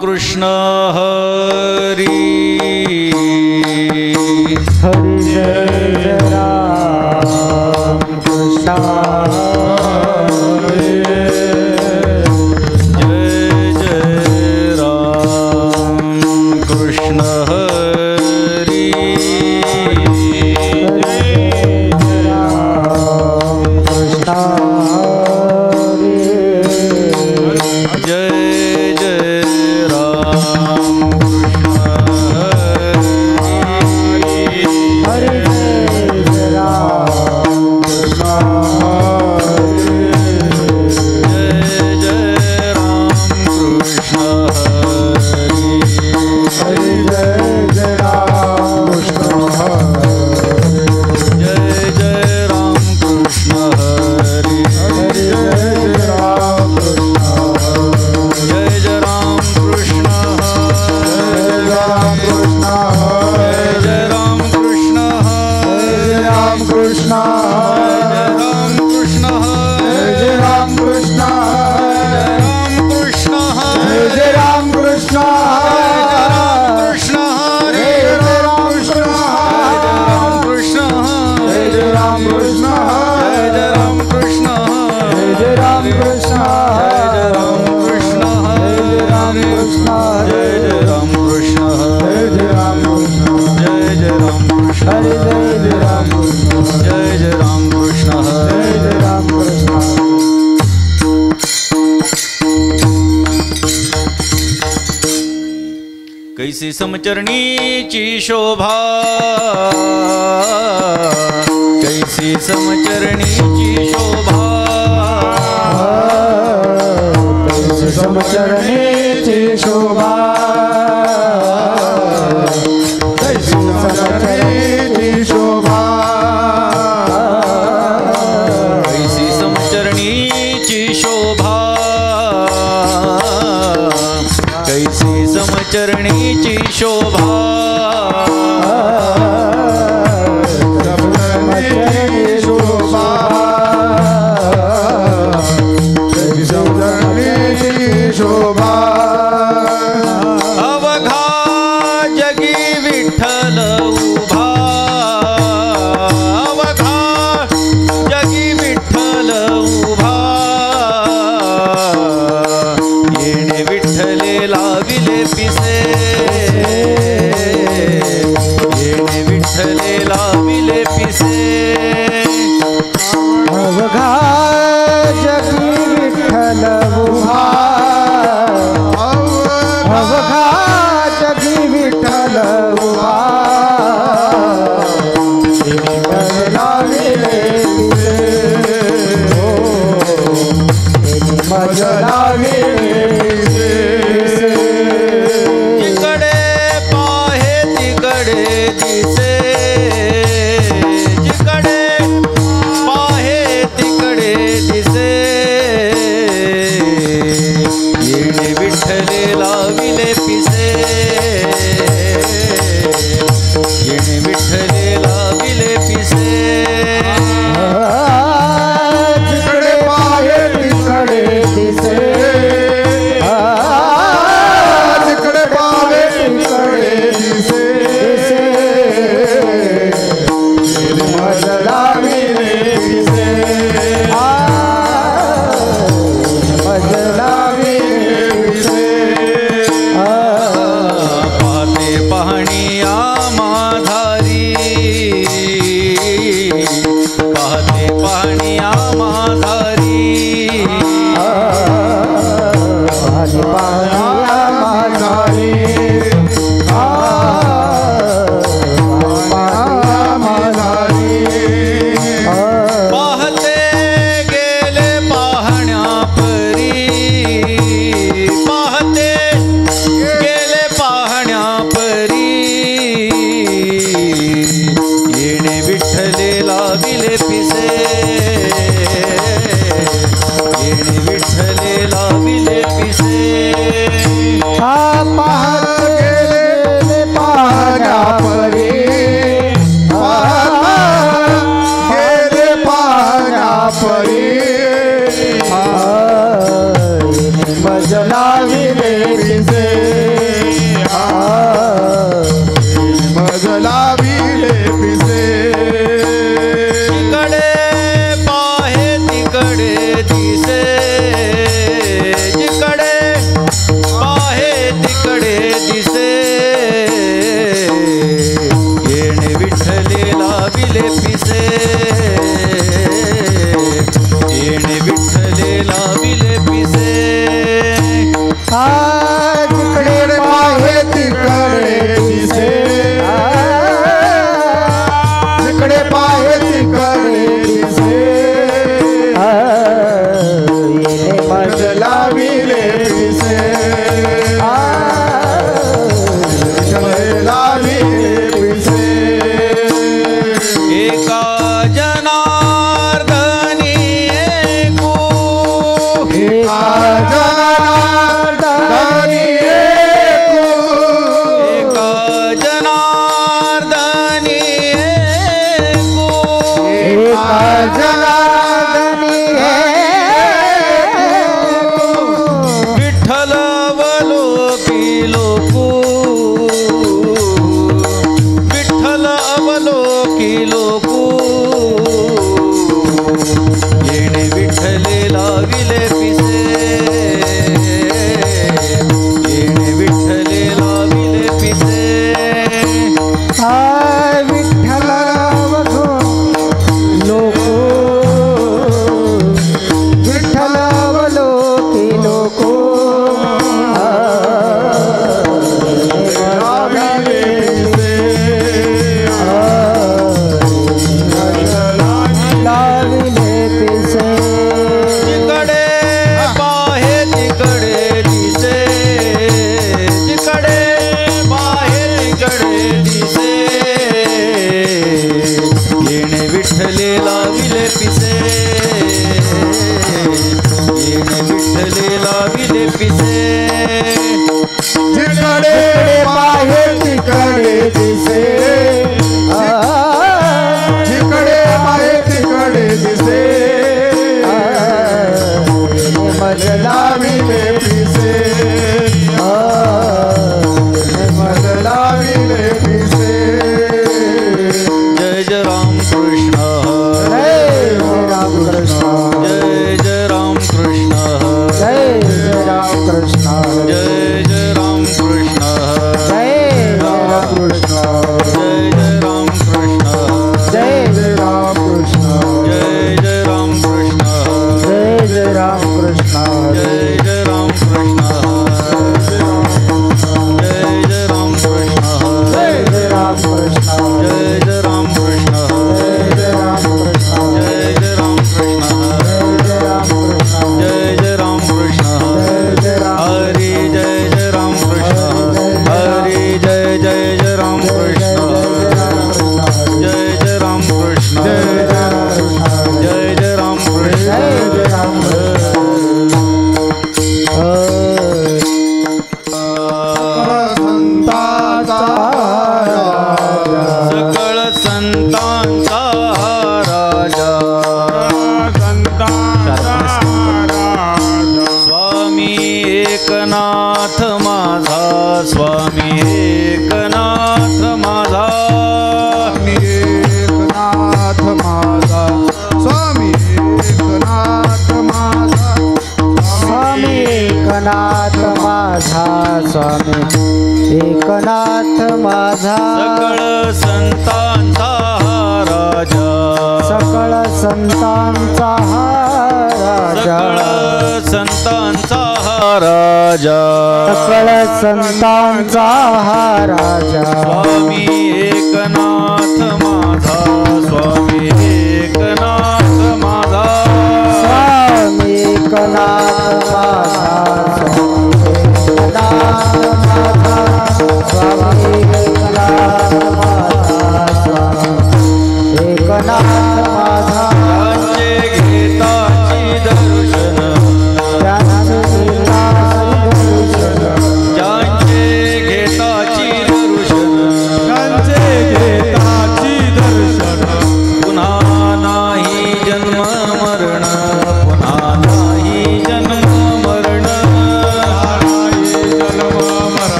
कृष्ण हरी हरि जय राम कृष्ण जय जय राम कृष्ण हरी जय राम कृष्ण जय जय कैसी समचरणीची शोभा, कैसी समचरणीची शोभा, कैसी समचरणीची शोभा, कैसी समचरणीची शोभा, कैसी समचरणीची शोभा, कैसी समचरणीची शोभा, समचरणीची शोभा, कैसी समचरणीची शोभा, अवघा जगी विठ्ठल उभा, अवघा जगी विठ्ठल उभा, येणे विठ्ठले लाविले पिसे, येणे विठ्ठले लाविले पिसे, अवघा जगी विठ्ठल उभा, अवघा जगी विठ्ठल उभा, लाविले मज लाविले जिकडे पाहे तिकडे दिसे, जिकडे पाहे तिकडे दिसे, येणे विठ्ठले लाविले पिसे, येणे विठ्ठले लाविले पिसे, जिकडे पाहे तिकडे दिसे, जिकडे पाहे तिकडे दिसे, मज लाविले पिसे, मज लाविले पिसे, पाहते पाहणिया माधारी, पाहते पाहणिया माधारी, पाणी पाहण्या माझारी, माझारी, पाहते गेले पाहण्या परी, पाहते गेले पाहण्या परी, जनार्दनी हे विठ्ठल अवलोकी लोकू विठ्ठल अवलोकी लोकू येणे विठ्ठले लाविले पिसे येणे विठ्ठले लाविले पिसे हाय विठ्ठल बघो लोको विठ्ठल अवलोकी लोको लाविले पिसे जिकडे पाहे तिकडे दिसे जिकडे पाहे तिकडे दिसे येणे विठ्ठले लाविले पिसे येणे विठ्ठले लाविले पिसे जिकडे पाहे तिकडे दिसे जिकडे पाहे तिकडे दिसे मज लाविले पिसे मज लाविले पिसे जय जय राम कृष्ण जय राम कृष्ण जय जय राम कृष्ण जय राम कृष्ण जय जय राम कृष्ण जय राम कृष्ण जय जय राम कृष्ण जय राम कृष्ण जय जय राम कृष्ण जय राम कृष्ण जय जय राम कृष्ण जय जय राम कृष्ण जय राम कृष्ण जय जय राम कृष्ण जय राम कृष्ण जय जय राम कृष्ण जय राम कृष्ण जय जय राम कृष्ण जय राम हरी जय जय राम कृष्ण हरी जय जय जय राम कृष्ण जय जय राम कृष्ण जय जय राम कृष्ण सकळ संतांचा राजा स्वामी एकनाथ माझा स्वामी एकनाथ माझा एकनाथ माझा स्वामी एकनाथ माझा स्वामी एकनाथ माझा स्वामी एकनाथ माझा सकळ संतांचा राजा सकळ संतांचा हा राजा सकळ संतांचा राजा सकळ संतांचा हा राजा स्वामी एकनाथ माझा स्वामी एकनाथ माझा स्वामी एकनाथ माझा स्वामी एकनाथ माझा एकनाथ माझा ज्यांचे घेताची दर्शन ज्यांचे घेताची दर्शन ज्यांचे घेताची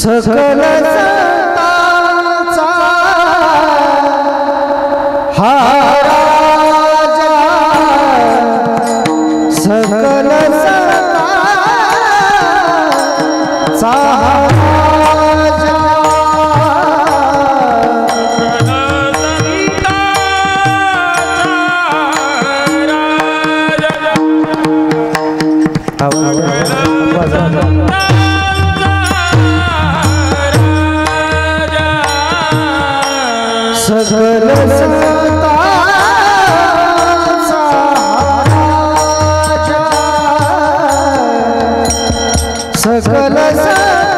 सकल संतांचा हा राजा, सकल संतांचा हा राजा, सकल संतांचा राजा, सकल संतांचा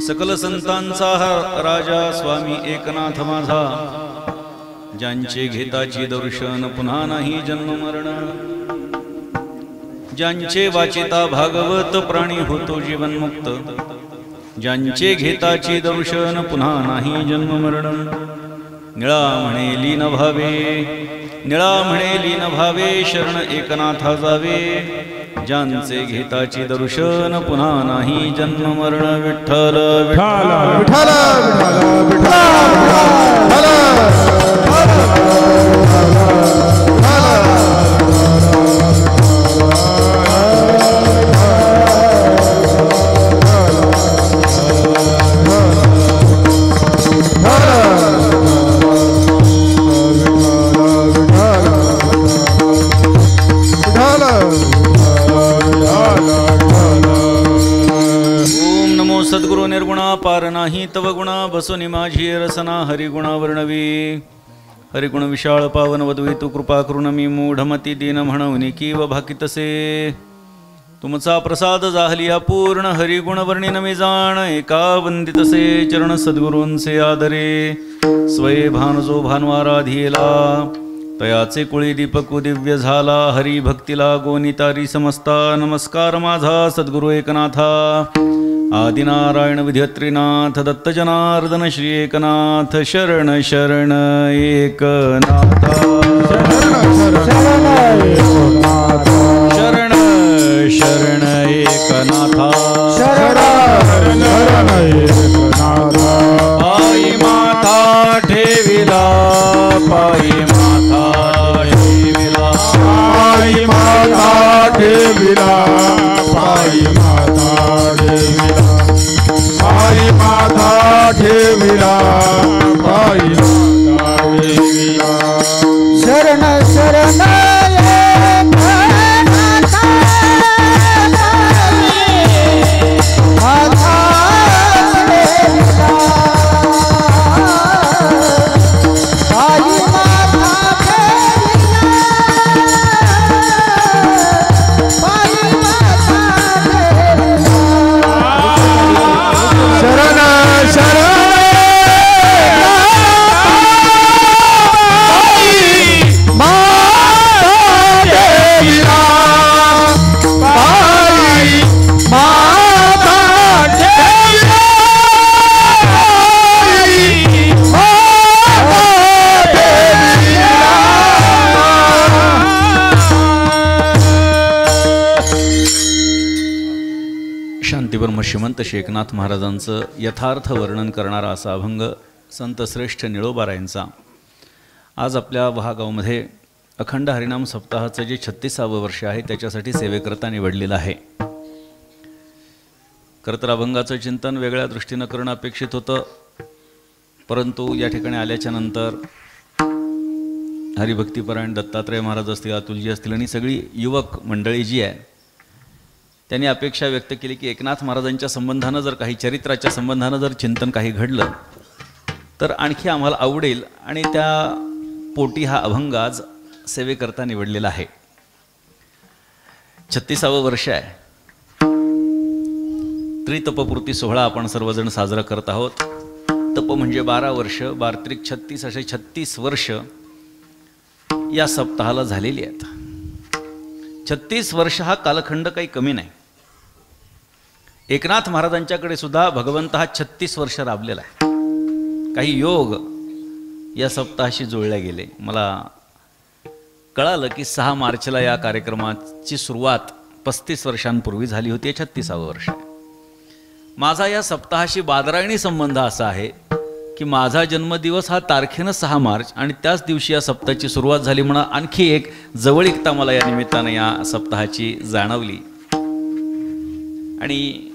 सकल संतांचा राजा स्वामी एकनाथ माझा, ज्यांचे घेताची दर्शन पुन्हा नाही जन्म मरण, ज्यांचे वाचिता भागवत प्राणी होतो जीवनमुक्त, ज्यांचे घेताची दर्शन पुन्हा नाही जन्म मरण, निळा म्हणे लीन भावे, निळा म्हणे लीन भावे, शरण एकनाथा जावे, ज्यांचे घेताची दर्शन पुन्हा नाही जन्म मरण, विठ्ठल विठ्ठल विठ्ठल विठ्ठल सद्गुरु निर्गुणा पार नाही तव गुणा, बसुनी माझी रसना हरिगुणा वर्णवी, हरिगुण विशाळ पावन वधवी तू कृपा करून मी मूढमती दीन म्हणून की व भाकितसे, तुमचा प्रसाद जाहलिया पूर्ण, हरिगुण वर्णिन मी जाण, एका वंदितसे चरण सद्गुरूंचे आदरे, स्वये भानजो भानवाराधिला, तयाचे कुळी दीपकु दिव्य झाला, हरी भक्तीला गोनितारी समस्ता, नमस्कार माझा सद्गुरु एकनाथा, आदिनारायण विद्यत्रीनाथ दत्त जनार्दन श्री एकनाथ, शरण शरण एकनाथा, शरण शरण एकनाथा, पायी माथा ठेविला, पायी माथा ठेविला, पायी माथा ठेविला, पायी माथा ठेविला, पायी माथा ठेविला, पायी माथा ठेविला, शरण शरण श्रीमंत शेखनाथ महाराजांचं यथार्थ वर्णन करणारा असा अभंग संत श्रेष्ठ निळोबारायांचा आज आपल्या वहागावमध्ये अखंड हरिनाम सप्ताहाचं जे 36वे वर्ष आहे त्याच्यासाठी सेवेकरता निवडलेलं आहे. खरं तर अभंगाचं चिंतन वेगळ्या दृष्टीनं करणं अपेक्षित होतं, परंतु या ठिकाणी आल्याच्या नंतर हरिभक्तीपरायण दत्तात्रय महाराज असतील, अतुलजी असतील आणि सगळी युवक मंडळी जी आहे त्यांनी अपेक्षा व्यक्त केली की एकनाथ महाराजांच्या संबंधानं जर काही चरित्राच्या संबंधानं जर चिंतन काही घडलं तर आणखी आम्हाला आवडेल आणि त्या पोटी हा अभंग आज सेवेकरता निवडलेला आहे. 36वे वर्ष आहे. त्रितपपूर्ती सोहळा आपण सर्वजण साजरा करत आहोत. तप म्हणजे 12 वर्ष, 12 36 असे 36 वर्ष या सप्ताहाला झालेली आहेत. 36 वर्ष हा कालखंड काही कमी नाही. एकनाथ महाराजांच्याकडे सुद्धा भगवंत हा 36 वर्ष राबलेला आहे. काही योग या सप्ताहाशी जुळले गेले. मला कळालं की 6 मार्चला या कार्यक्रमाची सुरुवात 35 वर्षांपूर्वी झाली होती. 36वे वर्ष आहे. माझा या सप्ताहाशी बादरायणी संबंध असा आहे की माझा जन्मदिवस हा तारखेनं 6 मार्च आणि त्याच दिवशी या सप्ताहाची सुरुवात झाली म्हणून आणखी एक जवळीकता मला या निमित्तानं या सप्ताहाची जाणवली. आणि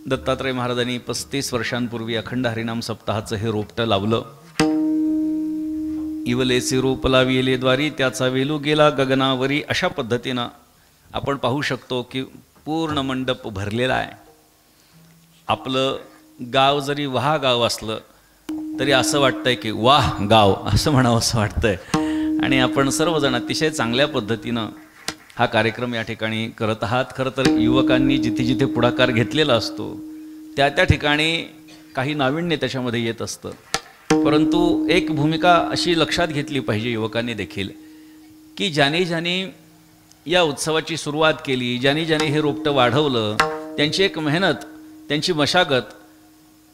दत्तात्रय महाराजांनी 35 वर्षांपूर्वी अखंड हरिनाम सप्ताहाचं हे रोपटं लावलं. इवलेचे रोप लाविले द्वारी त्याचा वेलू गेला गगनावरी. अशा पद्धतीनं आपण पाहू शकतो की पूर्ण मंडप भरलेला आहे. आपलं गाव जरी वाह गाव असलं तरी असं वाटतंय की वाह गाव असं म्हणावं असं वाटतंय. आणि आपण सर्वजण अतिशय चांगल्या पद्धतीनं हा कार्यक्रम या ठिकाणी करत आहात. खरं तर युवकांनी जिथे जिथे पुढाकार घेतलेला असतो त्या त्या ठिकाणी काही नाविन्य त्याच्यामध्ये येत असतं. परंतु एक भूमिका अशी लक्षात घेतली पाहिजे युवकांनी देखील की ज्याने ज्याने या उत्सवाची सुरुवात केली, ज्याने ज्याने हे रोपटं वाढवलं, त्यांची एक मेहनत, त्यांची मशागत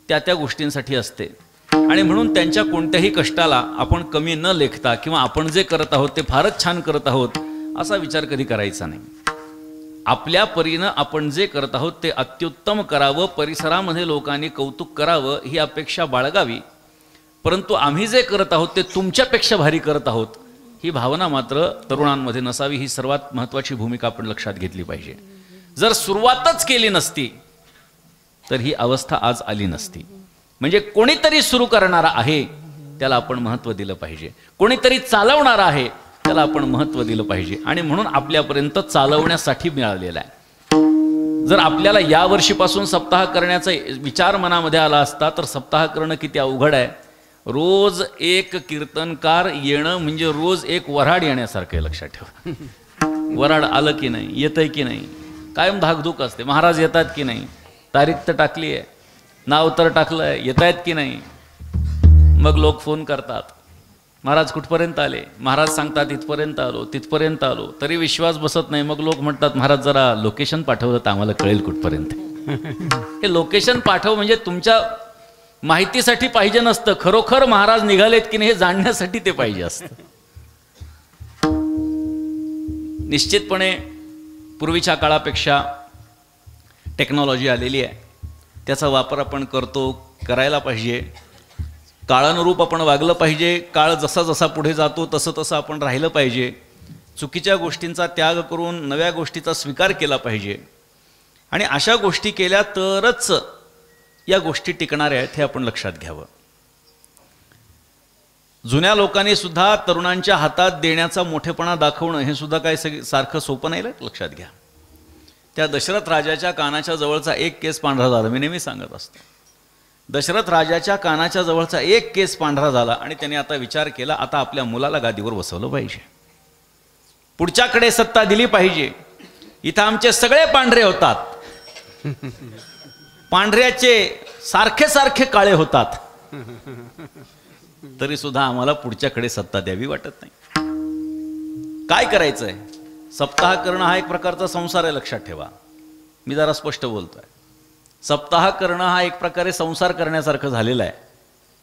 त्या त्या गोष्टींसाठी असते. आणि म्हणून त्यांच्या कोणत्याही कष्टाला आपण कमी न लेखता किंवा आपण जे करत आहोत ते फारच छान करत आहोत असा विचार कधी करायचा नाही. आपल्या परीनं आपण जे करत आहोत ते अत्युत्तम करावं, परिसरामध्ये लोकांनी कौतुक करावं ही अपेक्षा बाळगावी. परंतु आम्ही जे करत आहोत ते तुमच्यापेक्षा भारी करत आहोत ही भावना मात्र तरुणांमध्ये नसावी. ही सर्वात महत्त्वाची भूमिका आपण लक्षात घेतली पाहिजे. जर सुरुवातच केली नसती तर ही अवस्था आज आली नसती. म्हणजे कोणीतरी सुरू करणारा आहे त्याला आपण महत्त्व दिलं पाहिजे. कोणीतरी चालवणारा आहे त्याला आपण महत्त्व दिलं पाहिजे. आणि म्हणून आपल्यापर्यंत चालवण्यासाठी मिळालेला आहे. जर आपल्याला या वर्षीपासून सप्ताह करण्याचा विचार मनामध्ये आला असता तर सप्ताह करणं किती अवघड आहे. रोज एक कीर्तनकार येणं म्हणजे रोज एक वऱ्हाड येण्यासारखं आहे. लक्षात ठेवा. वऱ्हाड आलं की नाही, येतंय की नाही, कायम धाकधूक असते. महाराज येतात की नाही, तारीख तर टाकली आहे, नाव तर टाकलं आहे, येत आहेत की नाही. मग लोक फोन करतात, महाराज कुठपर्यंत आले. महाराज सांगतात इथपर्यंत आलो, तिथपर्यंत आलो. तरी विश्वास बसत नाही. मग लोक म्हणतात महाराज जरा लोकेशन पाठवलं तर आम्हाला कळेल कुठपर्यंत. हे लोकेशन पाठव म्हणजे तुमच्या माहितीसाठी पाहिजे नसतं. खरोखर महाराज निघालेत की नाही हे जाणण्यासाठी ते पाहिजे असतं. निश्चितपणे पूर्वीच्या काळापेक्षा टेक्नॉलॉजी आलेली आहे. त्याचा वापर आपण करतो, करायला पाहिजे. काळानुरूप आपण वागलं पाहिजे. काळ जसा जसा पुढे जातो तसं तसं आपण राहिलं पाहिजे. चुकीच्या गोष्टींचा त्याग करून नव्या गोष्टीचा स्वीकार केला पाहिजे. आणि अशा गोष्टी केल्या तरच या गोष्टी टिकणाऱ्या आहेत हे आपण लक्षात घ्यावं. जुन्या लोकांनी सुद्धा तरुणांच्या हातात देण्याचा मोठेपणा दाखवणं हे सुद्धा काय सारखं सोपं नाही. लक्षात घ्या. त्या दशरथ राजाच्या कानाच्या जवळचा एक केस पांढरा झाला. मी नेहमी सांगत असतो, दशरथ राजाच्या कानाच्या जवळचा एक केस पांढरा झाला आणि त्याने आता विचार केला आता आपल्या मुलाला गादीवर बसवलं पाहिजे, पुढच्याकडे सत्ता दिली पाहिजे. इथं आमचे सगळे पांढरे होतात, पांढऱ्याचे सारखे सारखे काळे होतात, तरी सुद्धा आम्हाला पुढच्याकडे सत्ता द्यावी वाटत नाही. काय करायचंय? सप्ताह करणं हा एक प्रकारचा संसार आहे. लक्षात ठेवा. मी जरा स्पष्ट बोलतोय. सप्ताह करणं हा एक प्रकारे संसार करण्यासारखं झालेलं आहे.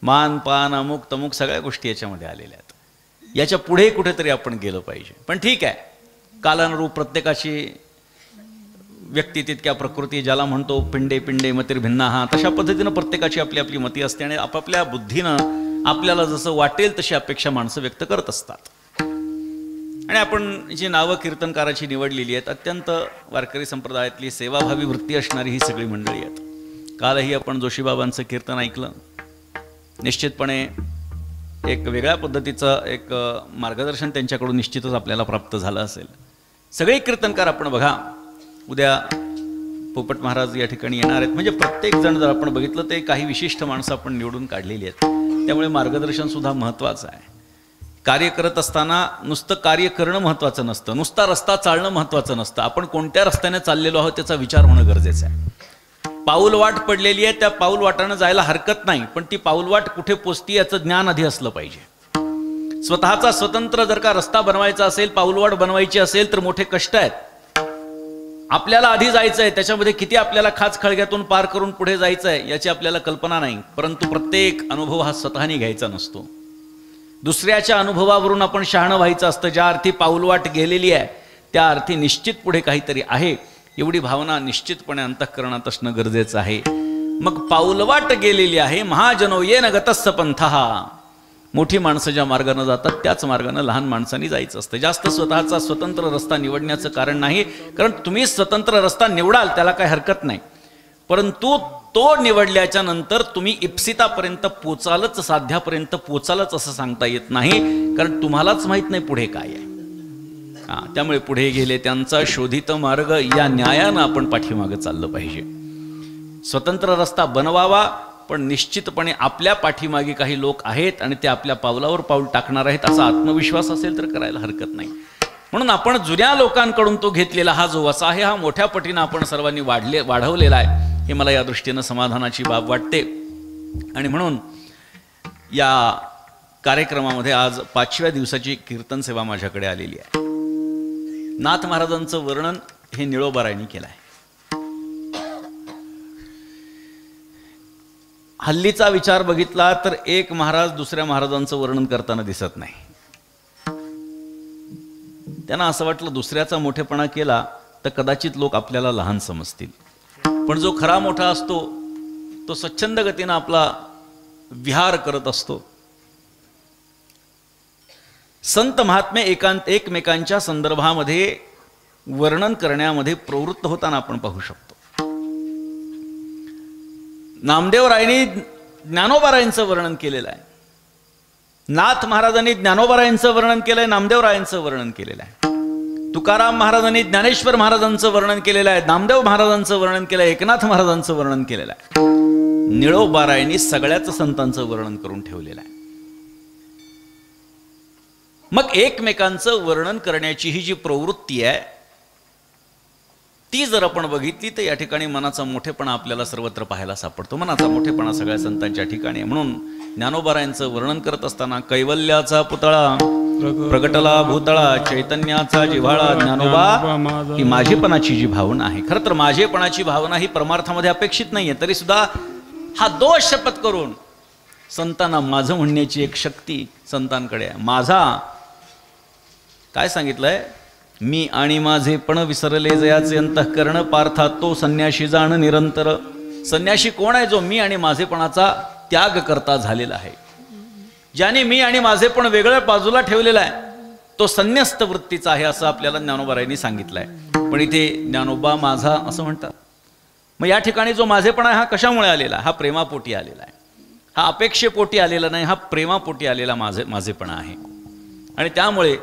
मान पान अमुक तमुक सगळ्या गोष्टी याच्यामध्ये आलेल्या आहेत. याच्या पुढे कुठेतरी आपण गेलं पाहिजे. पण ठीक आहे, कालानुरूप प्रत्येकाची व्यक्ती तितक्या प्रकृती, ज्याला म्हणतो पिंडे पिंडे मतिर्भिन्ना, हा तशा पद्धतीनं प्रत्येकाची आपली आपली मती असते आणि आपापल्या बुद्धीनं आपल्याला जसं वाटेल तशी अपेक्षा माणसं व्यक्त करत असतात. आणि आपण जी नावं कीर्तनकाराची निवडलेली आहेत अत्यंत वारकरी संप्रदायातली सेवाभावी वृत्ती असणारी ही सगळी मंडळी आहेत. कालही आपण जोशीबाबांचं कीर्तन ऐकलं. निश्चितपणे एक वेगळ्या पद्धतीचं एक मार्गदर्शन त्यांच्याकडून निश्चितच आपल्याला प्राप्त झालं असेल. सगळे कीर्तनकार आपण बघा, उद्या पोपट महाराज या ठिकाणी येणार आहेत. म्हणजे प्रत्येक जण जर आपण बघितलं ते काही विशिष्ट माणसं आपण निवडून काढलेली आहेत. त्यामुळे मार्गदर्शनसुद्धा महत्त्वाचं आहे. कार्य करत असताना नुसतं कार्य करणं महत्त्वाचं नसतं, नुसता रस्ता चालणं महत्त्वाचं नसतं. आपण कोणत्या रस्त्याने चाललेलो आहोत त्याचा विचार होणं गरजेचं आहे. पाऊलवाट पडलेली आहे, त्या पाऊलवाटानं जायला हरकत नाही, पण ती पाऊलवाट कुठे पोचती याचं ज्ञान आधी असलं पाहिजे. स्वतःचा स्वतंत्र जर का रस्ता बनवायचा असेल, पाऊलवाट बनवायची असेल तर मोठे कष्ट आहेत. आपल्याला आधी जायचं आहे, त्याच्यामध्ये किती आपल्याला खाच खळग्यातून पार करून पुढे जायचं आहे याची आपल्याला कल्पना नाही. परंतु प्रत्येक अनुभव हा स्वतःने घ्यायचा नसतो, दुसऱ्याच्या अनुभवावरून आपण शहाणं व्हायचं असतं. ज्या अर्थी पाऊलवाट गेलेली आहे त्या अर्थी निश्चित पुढे काहीतरी आहे, एवढी भावना निश्चितपणे अंतःकरणात असणं गरजेचं आहे. मग पाऊलवाट गेलेली आहे, महाजनो येन गतस्स पंथः. मोठी माणसं ज्या मार्गाने जातात त्याच मार्गाने लहान माणसांनी जायचं असतं. जास्त स्वतःचा स्वतंत्र रस्ता निवडण्याचं कारण नाही, कारण तुम्ही स्वतंत्र रस्ता निवडाल त्याला काही हरकत नाही, परंतु तो निवडल्याच्या नंतर तुम्ही इप्सितापर्यंत पोचालच, साध्यापर्यंत पोचालच असं सांगता येत नाही, कारण तुम्हालाच माहीत नाही पुढे काय आहे. त्यामुळे पुढे गेले त्यांचा शोधित मार्ग या न्यायानं आपण पाठीमागं चाललं पाहिजे. स्वतंत्र रस्ता बनवावा, पण निश्चितपणे आपल्या पाठीमागे काही लोक आहेत आणि ते आपल्या पावलावर पाऊल टाकणार आहेत असा आत्मविश्वास असेल तर करायला हरकत नाही. म्हणून आपण जुन्या लोकांकडून तो घेतलेला हा जो वसा आहे हा मोठ्या पटीनं आपण सर्वांनी वाढवलेला आहे, हे मला या दृष्टीनं समाधानाची बाब वाटते. आणि म्हणून या कार्यक्रमामध्ये आज 5व्या दिवसाची कीर्तन सेवा माझ्याकडे आलेली आहे. नाथ महाराजांचं वर्णन हे निळोबारायांनी केलं आहे. हल्लीचा विचार बघितला तर एक महाराज दुसऱ्या महाराजांचं वर्णन करताना दिसत नाही. त्यांना असं वाटलं दुसऱ्याचा मोठेपणा केला तर कदाचित लोक आपल्याला लहान समजतील, पण जो खरा मोठा असतो तो स्वच्छंद गतीनं आपला विहार करत असतो. संत महात्मे एकमेकांच्या संदर्भामध्ये वर्णन करण्यामध्ये प्रवृत्त होताना आपण पाहू शकतो. नामदेवरायांनी ज्ञानोबारायांचं वर्णन केलेलं आहे, नाथ महाराजांनी ज्ञानोबारायांचं वर्णन केलंय, नामदेवरायांचं वर्णन केलेलं आहे. तुकाराम महाराजांनी ज्ञानेश्वर महाराजांचं वर्णन केलेलं आहे, नामदेव महाराजांचं वर्णन केलं आहे, एकनाथ महाराजांचं वर्णन केलेलं आहे. निळोबारायांनी सगळ्याच संतांचं वर्णन करून ठेवलेलं आहे. मग एकमेकांचं वर्णन करण्याची ही जी प्रवृत्ती आहे ती जर आपण बघितली तर या ठिकाणी मनाचा मोठेपणा आपल्याला सर्वत्र पाहायला सापडतो. मनाचा मोठेपणा सगळ्या संतांच्या ठिकाणी. म्हणून ज्ञानोबारायांचं वर्णन करत असताना कैवल्याचा पुतळा प्रगटला भूतळा, चैतन्याचा जिव्हाळा, ज्ञानोबा ही माझेपणाची जी भावना आहे. खरं तर माझेपणाची भावना ही परमार्थामध्ये अपेक्षित नाहीये, तरी सुद्धा हा दोष शपथ करून संतांना माझं म्हणण्याची एक शक्ती संतांकडे आहे. माझा काय सांगितलंय, मी आणि माझे पण विसरले जयाचे अंतःकरण पार्था तो संन्याशी जाण निरंतर. संन्याशी कोण आहे? जो मी आणि माझेपणाचा त्याग करता झालेला आहे, ज्याने मी आणि माझेपण वेगळ्या बाजूला ठेवलेला आहे, तो संन्यस्त वृत्तीचा आहे असं आपल्याला ज्ञानोबारायांनी सांगितलंय. पण इथे ज्ञानोबा माझा असं म्हणतात. मग या ठिकाणी जो माझेपणा आहे हा कशामुळे आलेला? हा प्रेमापोटी आलेला आहे, हा अपेक्षेपोटी आलेला नाही, हा प्रेमापोटी आलेला माझेपणा आहे. आणि त्यामुळे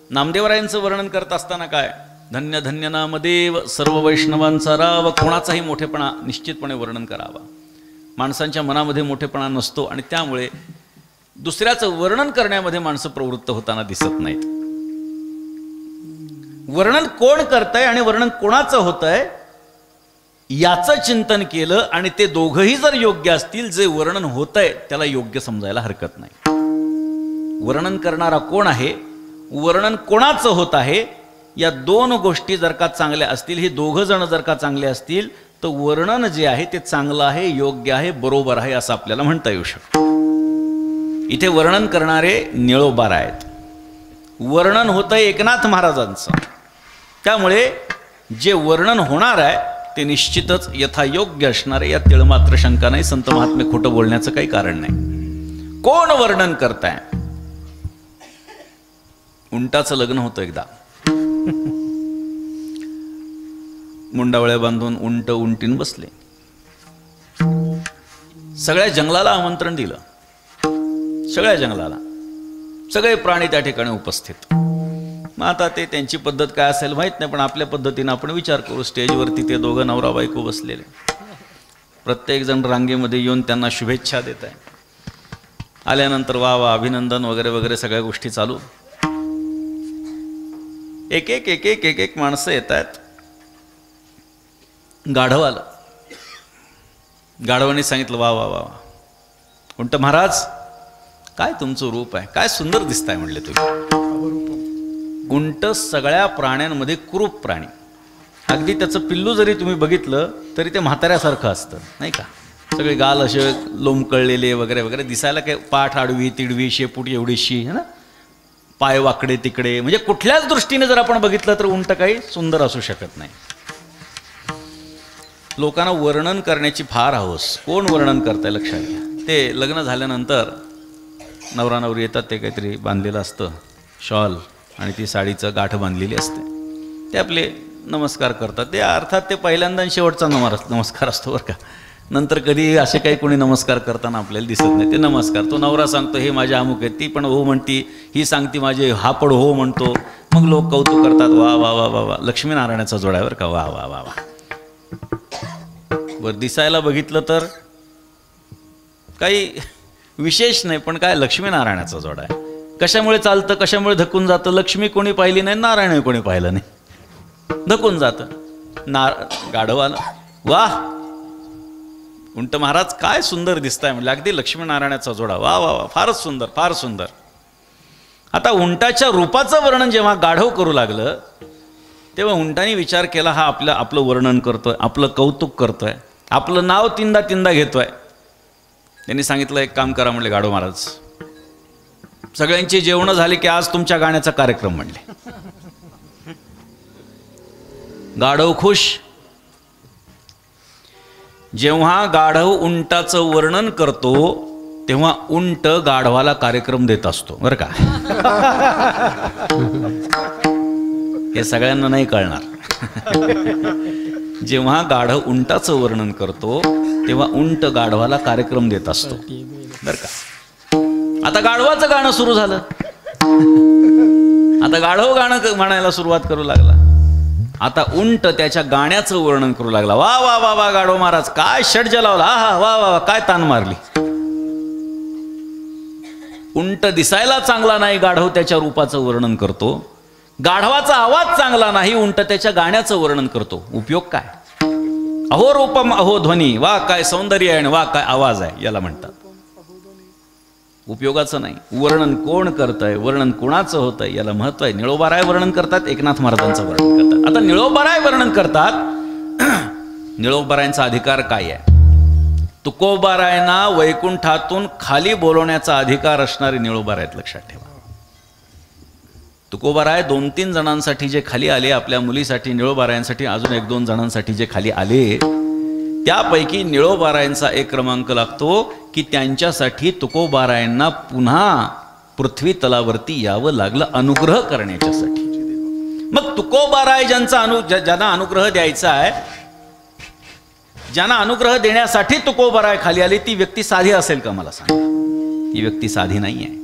नामदेवरायांचं वर्णन करत असताना काय, धन्य धन्य नामदेव सर्व वैष्णवांचा राव. कोणाचाही मोठेपणा निश्चितपणे वर्णन करावा. माणसांच्या मनामध्ये मोठेपणा नसतो आणि त्यामुळे दुसऱ्याचं वर्णन करण्यामध्ये माणसं प्रवृत्त होताना दिसत नाहीत. वर्णन कोण करतंय आणि वर्णन कोणाचं होतंय याचं चिंतन केलं आणि ते दोघंही जर योग्य असतील, जे वर्णन होतंय त्याला योग्य समजायला हरकत नाही. वर्णन करणारा कोण आहे, वर्णन कोणाचं होत आहे, या दोन गोष्टी जर का चांगल्या असतील, हे दोघं जण जर का चांगले असतील तर वर्णन जे आहे ते चांगलं आहे, योग्य आहे, बरोबर आहे असं आपल्याला म्हणता येऊ शकतं. इथे वर्णन करणारे निळोबार आहेत, वर्णन होतंय एकनाथ महाराजांचं. त्यामुळे जे वर्णन होणार आहे ते निश्चितच यथायोग्य असणार आहे, यात तिळमात्र शंका नाही. संत महात्मे खोटं बोलण्याचं काही कारण नाही. कोण वर्णन करताय? उंटाचं लग्न होतं एकदा. मुंडावळ्या बांधून उंट उंटीन बसले. सगळ्या जंगलाला आमंत्रण दिलं. सगळ्या जंगलाला, सगळे प्राणी त्या ठिकाणी उपस्थित. मग आता ते त्यांची पद्धत काय असेल माहीत नाही, पण आपल्या पद्धतीनं आपण विचार करू. स्टेजवरती ते दोघं नवरा बायको बसलेले, प्रत्येक जण रांगेमध्ये येऊन त्यांना शुभेच्छा देत आहे. आल्यानंतर वा वा अभिनंदन वगैरे वगैरे सगळ्या गोष्टी चालू. एक एक एक एक एक एक माणसं येत आहेत. गाढव आलं. गाढवाने सांगितलं वा वा वा वा उंट महाराज, काय तुमचं रूप आहे, काय सुंदर दिसताय म्हणले तुम्ही. उंट सगळ्या प्राण्यांमध्ये कुरूप प्राणी. अगदी त्याचं पिल्लू जरी तुम्ही बघितलं तरी ते म्हाताऱ्यासारखं असतं नाही का. सगळे गाल असे लोंबकळलेले वगैरे वगैरे, दिसायला काय पाठ आडवी तिडवी शेपूट एवढीशी है ना, पाय वाकडे तिकडे, म्हणजे कुठल्याच दृष्टीने जर आपण बघितलं तर उंट काही सुंदर असू शकत नाही. लोकांना वर्णन करण्याची फार हौस. कोण वर्णन करताय लक्षात घ्या. ते लग्न झाल्यानंतर नवरा नवरी येतात, ते काहीतरी बांधलेलं असतं शॉल आणि ती साडीचं गाठ बांधलेली असते. ते आपले नमस्कार करतात. ते अर्थात ते पहिल्यांदा शेवटचा नमस्कार असतो बरं का. नंतर कधी असे काही कोणी नमस्कार करताना आपल्याला दिसत नाही. ते नमस्कार, तो नवरा सांगतो हे माझे अमुक आहे, ती पण हो म्हणती, ही सांगती माझे, हा पण हो म्हणतो. मग लोक कौतुक करतात, वा वा वा वा वा, लक्ष्मीनारायणाचा जोडा आहे बरं का, वा वा वा वा. बरं दिसायला बघितलं तर काही विशेष नाही, पण काय लक्ष्मीनारायणाचा जोडा आहे. कशामुळे चालतं, कशामुळे धकून जातं. लक्ष्मी कोणी पाहिली नाही, नारायण कोणी पाहिलं नाही, धकून जातं. गाढव आलं, वाह उंट महाराज काय सुंदर दिसताय म्हणजे, अगदी लक्ष्मीनारायणाचा जोडा, वा वा वा, फारच सुंदर फार सुंदर. आता उंटाच्या रूपाचं वर्णन जेव्हा गाढव करू लागलं तेव्हा उंटाने विचार केला, हा आपलं वर्णन करतोय, आपलं कौतुक करतोय, आपलं नाव तीनदा घेतोय. त्यांनी सांगितलं एक काम करा म्हणले गाढव महाराज, सगळ्यांची जेवणं झाली की आज तुमच्या गाण्याचा कार्यक्रम म्हणले. गाढव खुश. जेव्हा गाढव उंटाचं वर्णन करतो तेव्हा उंट गाढवाला कार्यक्रम देत असतो बरं का. हे सगळ्यांना नाही कळणार. जेव्हा गाढव उंटाचं वर्णन करतो तेव्हा उंट गाढवाला कार्यक्रम देत असतो बरं का. आता गाढवाचं गाणं सुरू झालं. आता गाढव गाणं म्हणायला सुरुवात करू लागला. आता उंट त्याच्या गाण्याचं वर्णन करू लागला. वा वा वा वा गाढव महाराज, काय षड्ज लावला, हा वा वा वा, काय तान मारली. उंट दिसायला चांगला नाही, गाढव त्याच्या रूपाचं वर्णन करतो. गाढवाचा आवाज चांगला नाही, उंट त्याच्या गाण्याचं वर्णन करतो. उपयोग काय. अहो रूपम अहो ध्वनी, वा काय सौंदर्य आहे, वा काय आवाज आहे, याला म्हणतात. उपयोगाचं नाही. वर्णन कोण करतंय, वर्णन कोणाचं होतंय याला महत्व आहे. निळोबाराय वर्णन करतात, एकनाथ महाराजांचं वर्णन करतात. आता निळोबाराय वर्णन करतात. निळोबारायांचा अधिकार काय आहे. तुकोबारायांना वैकुंठातून खाली बोलवण्याचा अधिकार असणारे निळोबाराय आहेत, लक्षात ठेवा. तुकोबाराय 2-3 जणांसाठी जे खाली आले, आपल्या मुलीसाठी, निळोबारायांसाठी अजून 1-2 जणांसाठी जे खाली आले, त्यापैकी निळोबारायांचा एक क्रमांक लागतो की त्यांच्यासाठी तुकोबारायांना पुन्हा पृथ्वी तलावरती यावं लागलं अनुग्रह करण्याच्यासाठी. मग तुकोबाराय ज्यांना अनुग्रह द्यायचा आहे, ज्यांना अनुग्रह देण्यासाठी तुकोबाराय खाली आली, ती व्यक्ती साधी असेल का मला सांगा. ती व्यक्ती साधी नाही आहे.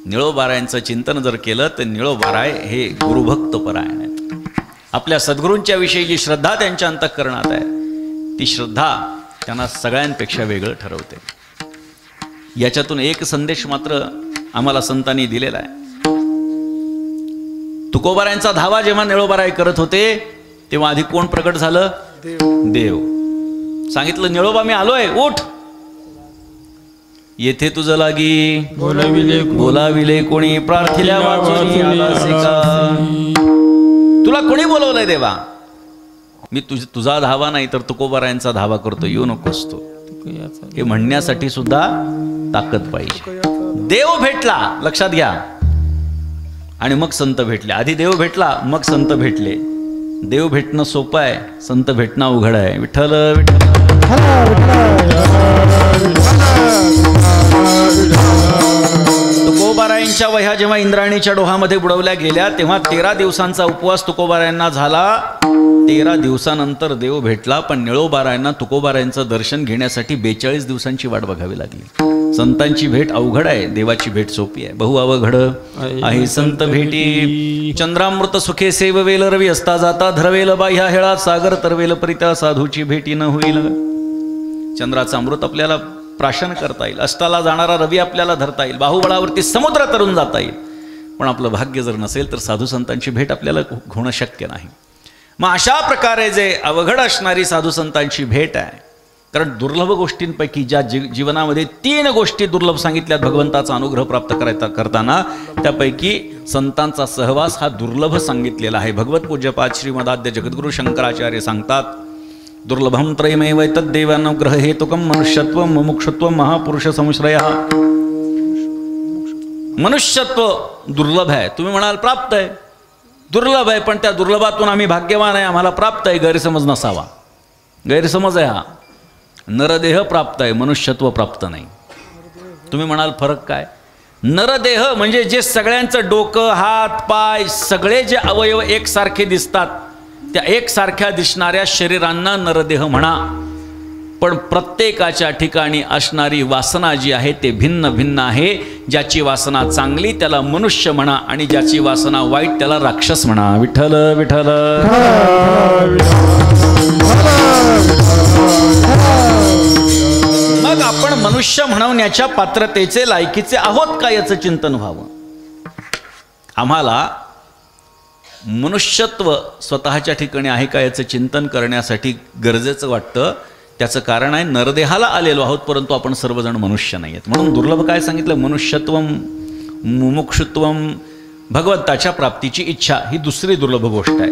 निळोबारायांचं चिंतन जर केलं तर निळोबाराय हे गुरुभक्त परायण आहेत. आपल्या सद्गुरूंच्या विषयी जी श्रद्धा त्यांच्या अंतःकरणात आहे, ती श्रद्धा त्यांना सगळ्यांपेक्षा वेगळं ठरवते. याच्यातून एक संदेश मात्र आम्हाला संतांनी दिलेला आहे. तुकोबारायांचा धावा जेव्हा निळोबाराय करत होते तेव्हा आधी कोण प्रकट झालं. देव. सांगितलं निळोबा मी आलोय, उठ. येथे तुझं लागी बोलाविले कोणी, प्रार्थिल्या वाचून आलासे का. तुला कोणी बोलवलंय देवा. मी तुझा धावा नाही तर तुकोबारायांचा धावा करतो, येऊ नकोस तू. हे म्हणण्यासाठी सुद्धा ताकद पाहिजे. देव भेटला, लक्षात घ्या, आणि मग संत भेटले. आधी देव भेटला मग संत भेटले. देव भेटणं सोपं आहे, संत भेटणं अवघड आहे. विठ्ठल विठ्ठल. तुकोबारायांच्या वह्या जेव्हा इंद्रायणीच्या डोहामध्ये बुडवल्या गेल्या तेव्हा 13 दिवसांचा उपवास तुकोबारायांना झाला. 13 दिवसानंतर देव भेटला, पण निळोबारायांना तुकोबारायांचं दर्शन घेण्यासाठी 42 दिवसांची वाट बघावी लागली. संतांची भेट अवघड आहे, देवाची भेट सोपी आहे. बहु अवघड आहे संत भेटी. चंद्रामृत सुखे सेववेल रवी असता जाता धरवेल बाह्या हेळा सागर तरवेल परिता साधूची भेटी न होईल. चंद्राचं अमृत आपल्याला प्राशन करता येईल, अष्टाला जाणारा रवी आपल्याला धरता येईल, बाहुबळावरती समुद्र तरून जाता येईल. पण आपलं भाग्य जर नसेल तर साधू संतांची भेट आपल्याला होणं शक्य नाही. मग अशा प्रकारे जे अवघड असणारी साधू संतांची भेट आहे, कारण दुर्लभ गोष्टींपैकी ज्या जीवनामध्ये 3 गोष्टी दुर्लभ सांगितल्यात भगवंताचा अनुग्रह प्राप्त करताना, त्यापैकी संतांचा सहवास हा दुर्लभ सांगितलेला आहे. भगवत पूज्यपाद श्रीमदाद्य जगद्गुरु शंकराचार्य सांगतात, दुर्लभम त्रयमेव तद्देवानुग्रह हेतुकम मनुष्यत्व मुमुक्षुत्व महापुरुष संश्रय. मनुष्यत्व दुर्लभ आहे. तुम्ही म्हणाल प्राप्त आहे, दुर्लभ आहे, पण त्या दुर्लभातून आम्ही भाग्यवान आहे, आम्हाला प्राप्त आहे, गैरसमज नसावा. गैरसमज आहे हा. नरदेह प्राप्त आहे, मनुष्यत्व प्राप्त नाही. तुम्ही म्हणाल फरक काय? नरदेह म्हणजे जे सगळ्यांचं डोकं हात पाय सगळे जे अवयव एकसारखे दिसतात, त्या एकसारख्या दिसणाऱ्या शरीरांना नरदेह म्हणा. पण प्रत्येकाच्या ठिकाणी असणारी वासना जी आहे ते भिन्न भिन्न आहे. ज्याची वासना चांगली त्याला मनुष्य म्हणा, आणि ज्याची वासना वाईट त्याला राक्षस म्हणा. विठ्ठल विठ्ठल. मग आपण मनुष्य म्हणवण्याच्या पात्रतेचे लायकीचे आहोत का याचं चिंतन व्हावं. आम्हाला मनुष्यत्व स्वतःच्या ठिकाणी आहे का याचं चिंतन करण्यासाठी गरजेचं वाटतं. त्याचं कारण आहे, नरदेहाला आलेलो आहोत परंतु आपण सर्वजण मनुष्य नाही आहेत. म्हणून दुर्लभ काय सांगितलं? मनुष्यत्वम मुमुक्षुत्वम, भगवंताच्या प्राप्तीची इच्छा, ही दुसरी दुर्लभ गोष्ट आहे.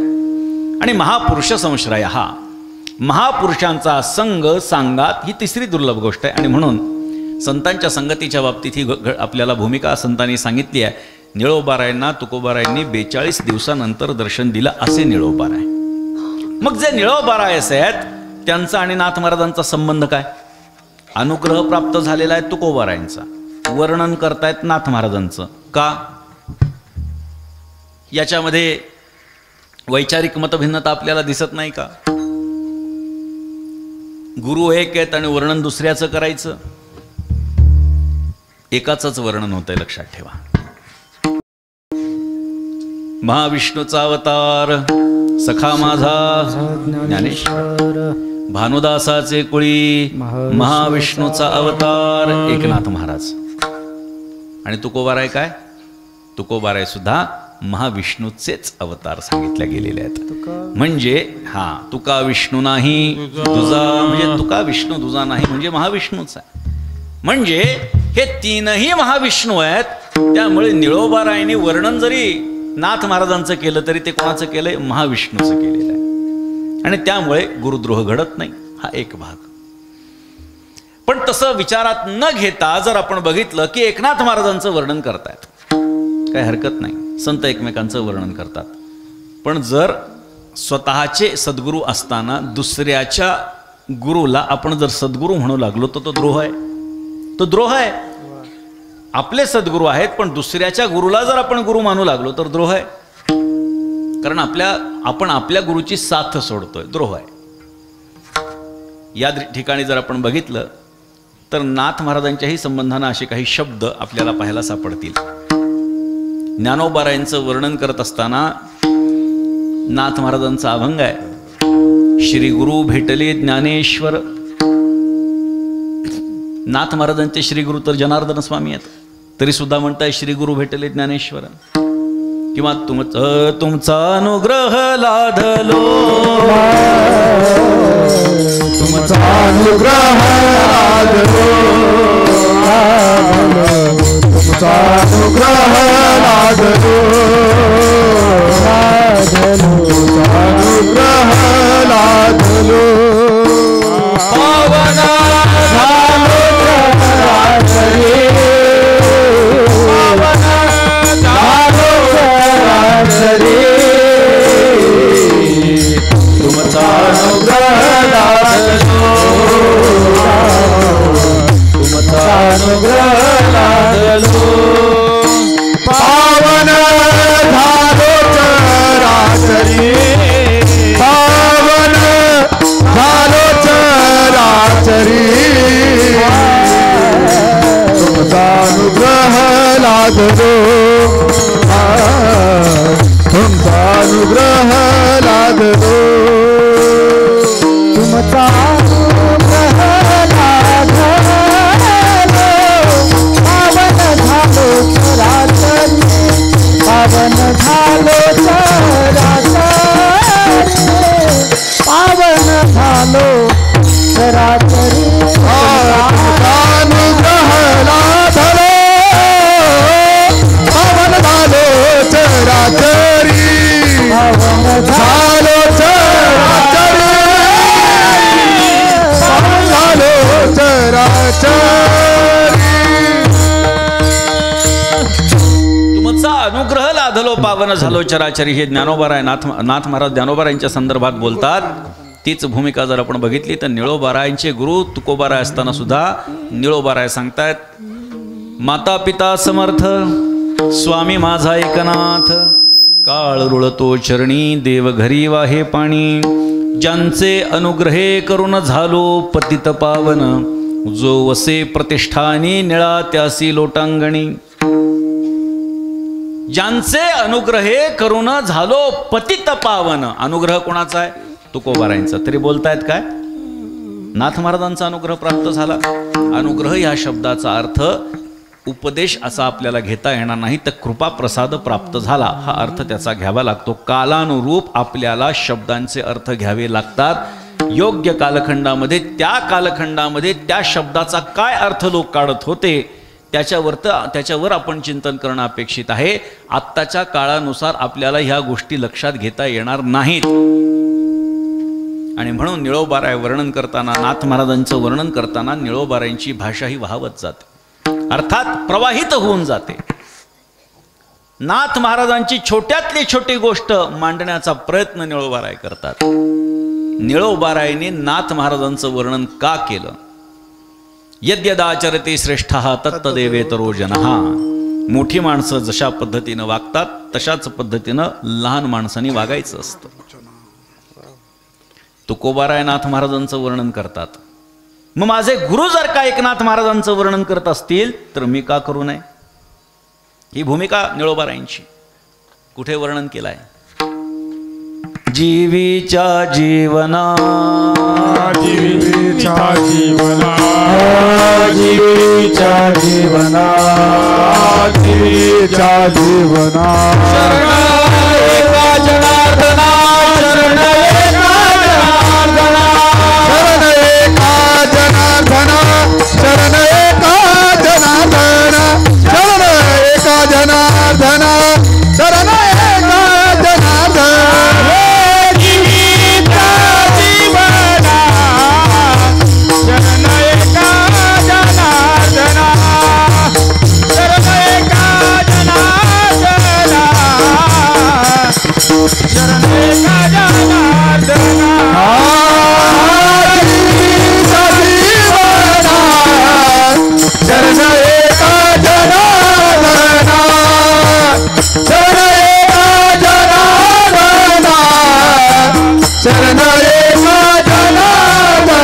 आणि महापुरुष संश्रय, हा महापुरुषांचा संग सांगात, ही तिसरी दुर्लभ गोष्ट आहे. आणि म्हणून संतांच्या संगतीच्या बाबतीत ही आपल्याला भूमिका संतांनी सांगितली आहे. निळोबारायांना तुकोबारायांनी 42 दिवसानंतर दर्शन दिलं असे निळोबाराय. मग जे निळोबारायस आहेत त्यांचा आणि नाथ महाराजांचा संबंध काय? अनुग्रह प्राप्त झालेला आहे तुकोबारायांचा, वर्णन करतायत नाथ महाराजांचं. का? याच्यामध्ये वैचारिक मतभिन्नता आपल्याला दिसत नाही का? गुरु एक आहेत आणि वर्णन दुसऱ्याचं करायचं. एकाचंच वर्णन होतंय, लक्षात ठेवा. महाविष्णूचा अवतार सखा माझा ज्ञानेश्वर, भानुदासाचे कुळी महाविष्णूचा अवतार एकनाथ महाराज. आणि तुकोबाराय काय? तुकोबाराय सुद्धा महाविष्णूचेच अवतार सांगितले गेलेले आहेत. म्हणजे हा तुका विष्णू नाही तुझा, म्हणजे तुका विष्णू तुझा नाही म्हणजे महाविष्णूचा. म्हणजे हे 3ही महाविष्णू आहेत. त्यामुळे निळोबारायने वर्णन जरी नाथ महाराजांचं केलं तरी ते कोणाचं केलंय? महाविष्णूचं केलेलं आहे. आणि त्यामुळे गुरुद्रोह घडत नाही, हा एक भाग. पण तसं विचारात न घेता जर आपण बघितलं की एकनाथ महाराजांचं वर्णन करतायत, काही हरकत नाही, संत एकमेकांचं वर्णन करतात. पण जर स्वतःचे सद्गुरू असताना दुसऱ्याच्या गुरुला आपण जर सद्गुरू म्हणू लागलो तर तो द्रोह आहे. तो द्रोह आहे. आपले सद्गुरू आहेत पण दुसऱ्याच्या गुरुला जर आपण गुरु मानू लागलो तर द्रोह आहे. कारण आपण आपल्या गुरुची साथ सोडतोय, द्रोह आहे. या ठिकाणी जर आपण बघितलं तर नाथ महाराजांच्याही संबंधानं असे काही शब्द आपल्याला पाहायला सापडतील. ज्ञानोबारायांचं वर्णन करत असताना नाथ महाराजांचा अभंग आहे, श्री गुरु भेटले ज्ञानेश्वर. नाथ महाराजांचे श्री गुरु तर जनार्दन स्वामी आहेत, तरी सुद्धा म्हणताय श्री गुरु भेटले ज्ञानेश्वर. किंवा तुमचा अनुग्रह लाधलो, तुमचा अनुग्रह लाधलो, तुमचा अनुग्रह लाधलो, तुमचा अनुग्रह लाधलो. पावना झालो सरासरी, पावना झालो सरासरी, तुमचा अनुग्रह लाधलो, तुमचा अनुग्रह लाधलो. पावना पावन झालो चराचरी पावन झालो चराचरी अनुग्रह लाभलो पावन झालो चराचरी पावन झालो चराचरी पावन झालो चराचरी तुमचा अनुग्रह लाधलो पावन झालो चराचरी हे ज्ञानोबा नाथ महाराज ज्ञानोबा यांच्या संदर्भात बोलतात. तीच भूमिका जर आपण बघितली तर निळोबारायांचे गुरु तुकोबाराय असताना सुद्धा निळोबाराय सांगतायत, माता पिता समर्थ स्वामी माझा एकनाथ, काळ रुळतो चरणी देव घरी वाहे पाणी, ज्यांचे अनुग्रहे करून झालो पतित पावन, जो वसे प्रतिष्ठानी निळा त्यासी लोटांगणी. ज्यांचे अनुग्रहे करून झालो पतित पावन. अनुग्रह कोणाचा आहे? तुकोबारायांचा. तरी बोलतायत काय? नाथ महाराजांचा अनुग्रह प्राप्त झाला. अनुग्रह या शब्दाचा अर्थ उपदेश असा आपल्याला घेता येणार नाही, तर कृपा प्रसाद प्राप्त झाला हा अर्थ त्याचा घ्यावा लागतो. कालानुरूप आपल्याला शब्दांचे अर्थ घ्यावे लागतात. योग्य कालखंडामध्ये त्या शब्दाचा काय अर्थ लोक काढत होते त्याच्यावर आपण चिंतन करणं अपेक्षित आहे. आत्ताच्या काळानुसार आपल्याला ह्या गोष्टी लक्षात घेता येणार नाहीत. आणि म्हणून निळोबाराय वर्णन करताना, नाथ महाराजांचं वर्णन करताना निळोबारायांची भाषा ही वाहवत जाते, अर्थात प्रवाहित होऊन जाते. नाथ महाराजांची छोट्यातली छोटी गोष्ट मांडण्याचा प्रयत्न निळोबाराय करतात. निळोबारायने नाथ महाराजांचं वर्णन का केलं? यद्यदाचरते श्रेष्ठः तत्तदेवेतरो जनः. मोठी माणसं जशा पद्धतीनं वागतात तशाच पद्धतीनं लहान माणसांनी वागायचं असतं. तुकोबाराय नाथ महाराजांचं वर्णन करतात. मग माझे गुरु जर का एकनाथ महाराजांचं वर्णन करत असतील तर मी का करू नये? ही भूमिका निळोबारायांची. कुठे वर्णन केलंय? जीवीच्या जीवना, जीवीच्या जीवना, जीवीच्या जीवना, जीवीच्या जीवना, शरण एका जनार्दना, शरण एका जनार्दना, शरण एका जनार्दना, शरण एका जनार्दना, शरण एका जनार्दना, शरण एका जनार्दना. जीवीच्या जीवना, शरण एका जनार्दना, शरण एका जनार्दना, शरण एका जनार्दना. शरण एका जनार्दना, शरण एका जनार्दना, शरण एका जनार्दना.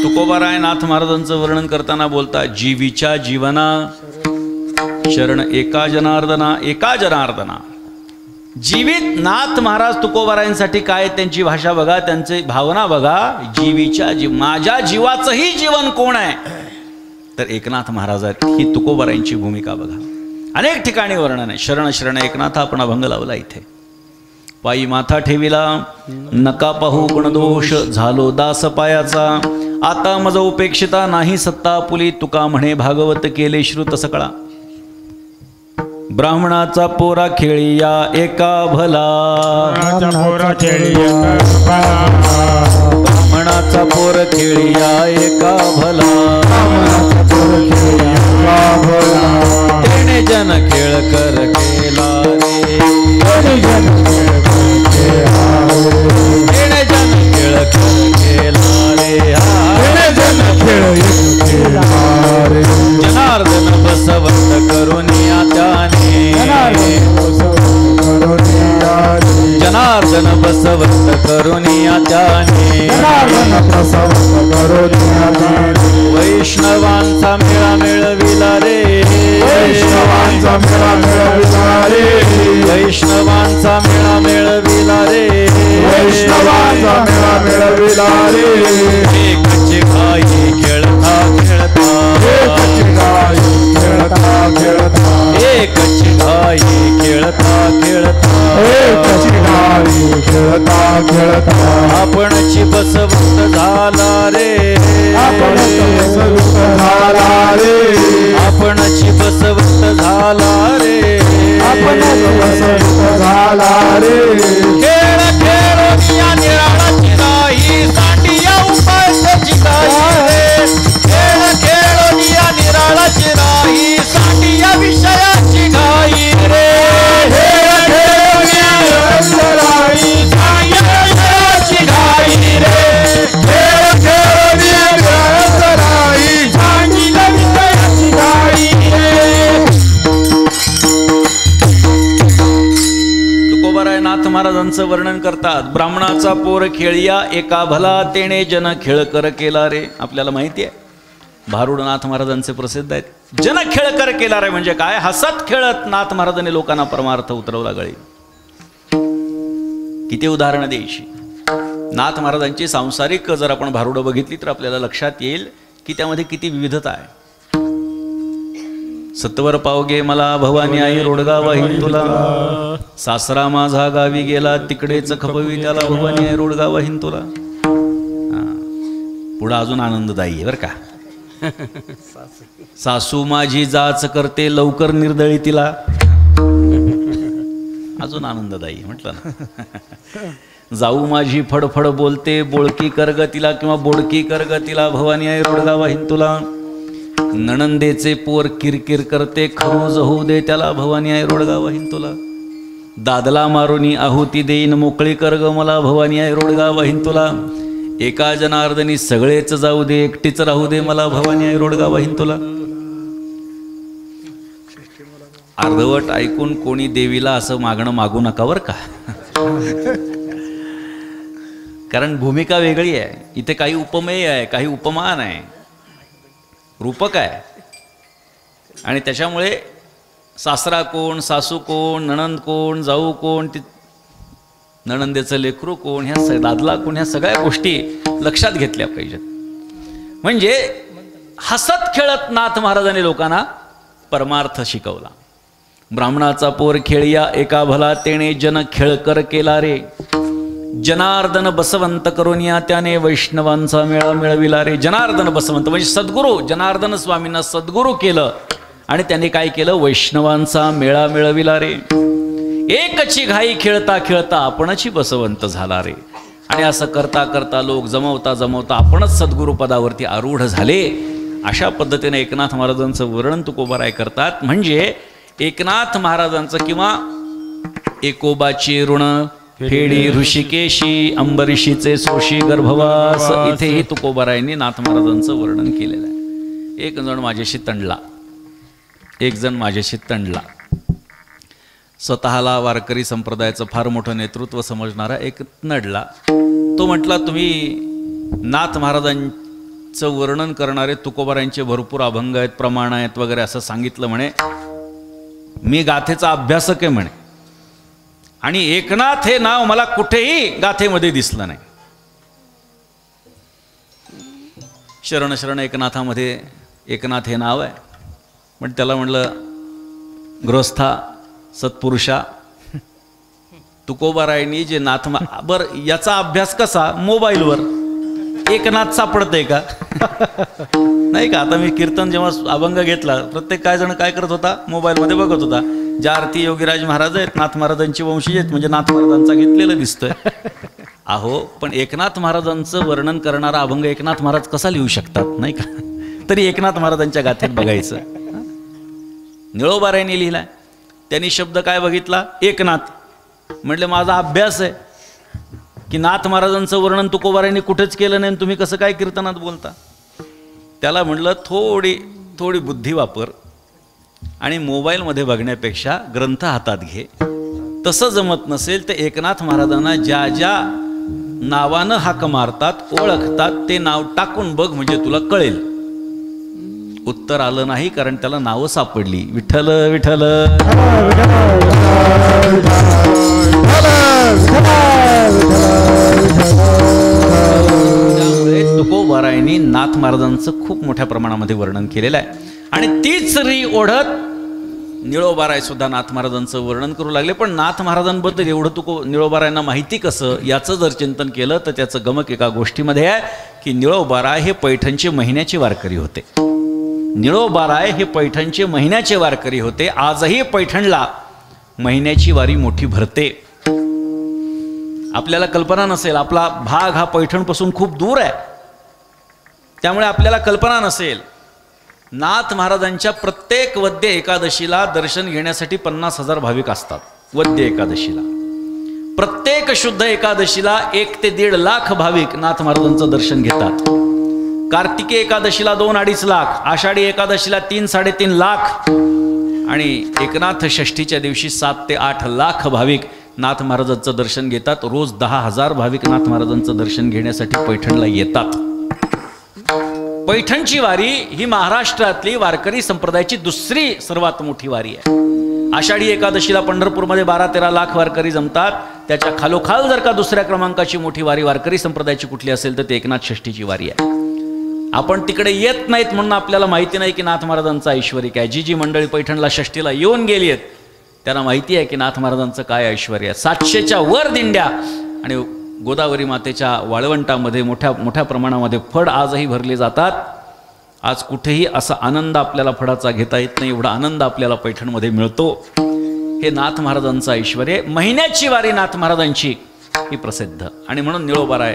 तुकोबाराय नाथ महाराजांचं वर्णन करताना बोलतात, जीवीच्या जीवना शरण एका जनार्दना, एका जनार्दना. जीवित नाथ महाराज तुकोबारायांसाठी काय त्यांची भाषा बघा, त्यांची भावना बघा. जीवीच्या माझ्या जीवाचंही जीवन कोण आहे तर एकनाथ महाराज आहेत. ही तुकोबारायांची भूमिका बघा. अनेक ठिकाणी वर्णन आहे. शरण शरण एकनाथ आपण अभंग लावला इथे. पायी माथा ठेविला नका पाहू गुणदोष, झालो दास पायाचा, आता मज उपेक्षिता नाही सत्ता पुली, तुका म्हणे भागवत केले श्रुत सकळा. ब्राह्मणाचा पोरा खेळिया एका भला, पोरा खेळिया, ब्राह्मणाचा पोर खेळिया एका भला, तेणे जन खेळ कर केला रे, तेणे जन खेळ कर केला रे. जनार्दन बसवत करुनिया त्याने, जनार्दन बसवत करुनिया त्याने, वैष्णवांचा मेळा मिळविला रे, वैष्णवांचा मेळा मिळविला रे, वैष्णवांचा मेळा मिळविला रे, वैष्णवांचा मेळा मिळविला रे. एकाचे भाई खेळता खेळता, महाराजांचं वर्णन करतात. ब्राह्मणाचा पोर खेळिया एका भला तेणे जन खेळ कर केला रे. आपल्याला माहिती आहे भारुडनाथ महाराजांचे प्रसिद्ध आहेत. जन खेळ कर केला रे म्हणजे काय? हसत खेळत नाथ महाराजांनी लोकांना परमार्थ उतरवला गळी. किती उदाहरणं द्यायची. नाथ महाराजांची सांसारिक जर आपण भारुडं बघितली तर आपल्याला लक्षात येईल की त्यामध्ये किती विविधता आहे. सत्वर पावगे मला भवानी आई रोडगा वाहीन तुला, सासरा माझा गावी गेला तिकडेच खपवी त्याला भवानी आई रोडगा वाहीन तुला. पुढं अजून आनंददायी आहे बरं का. सासू माझी जाच करते लवकर निर्दळी तिला. अजून आनंददायी म्हटलं ना. जाऊ माझी फडफड बोलते बोळकी करग तिला किंवा बोडकी करग तिला भवानी आई रोडगा वाहीन तुला. नणंदेचे पोर किरकिर करते खरोज होऊ दे त्याला भवानी आई रोडगा वाहीन तुला. दादला मारुनी आहुती देईन मोकळी करग मला भवानी आई रोडगा वाहीन तुला. एका जनार्दनी सगळेच जाऊ दे एकटीच राहू दे मला भवानी आई रोडगा वाहीन तुला. अर्धवट ऐकून कोणी देवीला असं मागणं मागू नका बरं का. कारण भूमिका वेगळी आहे इथे. काही उपमेय आहे, काही उपमान आहे, रूपक आहे. आणि त्याच्यामुळे सासरा कोण, सासू कोण, नणंद कोण, जाऊ कोण, नणंदेचं लेकरू कोण, ह्या दादला कोण, ह्या सगळ्या गोष्टी लक्षात घेतल्या पाहिजेत. म्हणजे हसत खेळत नाथ महाराजांनी लोकांना परमार्थ शिकवला. ब्राह्मणाचा पोर खेळिया एका भला तेणे जन खेळकर केला रे. जनार्दन बसवंत करून या त्याने वैष्णवांचा मेळा मिळविला रे. जनार्दन बसवंत म्हणजे सद्गुरू, जनार्दन स्वामींना सद्गुरू केलं आणि त्यांनी काय केलं? वैष्णवांचा मेळा मिळविला रे. एकची घाई खेळता खेळता आपणची बसवंत झाला रे. आणि असं करता करता लोक जमवता जमवता आपणच सद्गुरू पदावरती आरूढ झाले. अशा पद्धतीने एकनाथ महाराजांचं वर्णन तुकोबाराय करतात. म्हणजे एकनाथ महाराजांचं किंवा एकोबाची ऋण फेडी ऋषिकेशी अंबरीशीचे सोशी गर्भवास इथेही तुकोबारायांनी नाथ महाराजांचं वर्णन केलेलं आहे. एक जण माझ्याशी तंडला. स्वतःला वारकरी संप्रदायाचं फार मोठं नेतृत्व समजणारा एक नडला. तो म्हटला तुम्ही नाथ महाराजांचं वर्णन करणारे तुकोबारायांचे भरपूर अभंग आहेत, प्रमाण आहेत वगैरे असं सांगितलं म्हणे. मी गाथेचा अभ्यासक आहे म्हणे आणि एकनाथ हे नाव मला कुठेही गाथेमध्ये दिसलं नाही. शरण शरण एकनाथामध्ये एकनाथ हे नाव आहे. पण त्याला म्हणलं गृहस्था सत्पुरुषा तुकोबारायांनी जे नाथ बरं याचा अभ्यास कसा? मोबाईलवर एकनाथ सापडतंय का? नाही का. आता मी कीर्तन जेव्हा अभंग घेतला प्रत्येक काय जण काय करत होता? मोबाईलमध्ये बघत होता. ज्या आरती योगीराज महाराज आहेत नाथ महाराजांची वंशीज आहेत म्हणजे नाथ महाराजांचा घेतलेलं दिसतंय. अहो पण एकनाथ महाराजांचं वर्णन करणारा अभंग एकनाथ महाराज कसा लिहू शकतात नाही का? तरी एकनाथ महाराजांच्या गाथेत बघायचं. निळोबारायांनी लिहिलाय. त्यांनी शब्द काय बघितला? एकनाथ. म्हटले माझा अभ्यास आहे की नाथ महाराजांचं वर्णन तुकोबारायांनी कुठेच केलं नाही, तुम्ही कसं काय कीर्तनात बोलता? त्याला म्हटलं थोडी बुद्धी वापर आणि मोबाईलमध्ये बघण्यापेक्षा ग्रंथ हातात घे. तसं जमत नसेल तर एकनाथ महाराजांना ज्या ज्या नावानं हाक मारतात ओळखतात ते नाव टाकून बघ म्हणजे तुला कळेल. उत्तर आलं नाही कारण त्याला नावं सापडली. विठ्ठल विठ्ठल. त्यामुळे तुकोबारायांनी नाथ महाराजांचं खूप मोठ्या प्रमाणामध्ये वर्णन केलेलं आहे. आणि तीच री ओढत निळोबाराय सुद्धा नाथ महाराजांचं वर्णन करू लागले. पण नाथ महाराजांबद्दल एवढं निळोबारायांना माहिती कसं याचं जर चिंतन केलं तर त्याचं गमक एका गोष्टीमध्ये आहे की निळोबाराय हे पैठणचे महिन्याचे वारकरी होते. निळोबाराय हे पैठणचे महिन्याचे वारकरी होते. आजही पैठणला महिन्याची वारी मोठी भरते. आपल्याला कल्पना नसेल, आपला भाग हा पैठणपासून खूप दूर आहे त्यामुळे आपल्याला कल्पना नसेल. नाथ महाराजांच्या प्रत्येक वद्य एकादशीला दर्शन घेण्यासाठी 50,000 भाविक असतात. वद्य एकादशीला प्रत्येक शुद्ध एकादशीला 1 ते 1.5 लाख भाविक नाथ महाराजांचं दर्शन घेतात. कार्तिकी एकादशीला 2-2.5 लाख, आषाढी एकादशीला 3-3.5 लाख आणि एकनाथ षष्ठीच्या दिवशी 7 ते 8 लाख भाविक नाथ महाराजांचं दर्शन घेतात. रोज 10,000 भाविक नाथ महाराजांचं दर्शन घेण्यासाठी पैठणला येतात. पैठणची वारी ही महाराष्ट्रातली वारकरी संप्रदायाची दुसरी सर्वात मोठी वारी आहे. आषाढी एकादशीला पंढरपूरमध्ये 12-13 लाख वारकरी जमतात. त्याच्या खालोखाल जर का दुसऱ्या क्रमांकाची मोठी वारी वारकरी संप्रदायाची कुठली असेल तर ते एकनाथ षष्ठीची वारी आहे. आपण तिकडे येत नाहीत म्हणून आपल्याला माहिती नाही की नाथ महाराजांचं ऐश्वर्य काय. जी जी मंडळी पैठणला षष्ठीला येऊन गेली आहेत त्यांना माहिती आहे की नाथ महाराजांचं काय ऐश्वर्य आहे. 700च्या वर दिंड्या आणि गोदावरी मातेच्या वाळवंटामध्ये मोठ्या मोठ्या प्रमाणामध्ये फड आजही भरले जातात. आज कुठेही असा आनंद आपल्याला फडाचा घेता येत नाही, एवढा आनंद आपल्याला पैठणमध्ये मिळतो. हे नाथ महाराजांचं ऐश्वर्य. महिन्याची वारी नाथ महाराजांची ही प्रसिद्ध आणि म्हणून निळोबाराय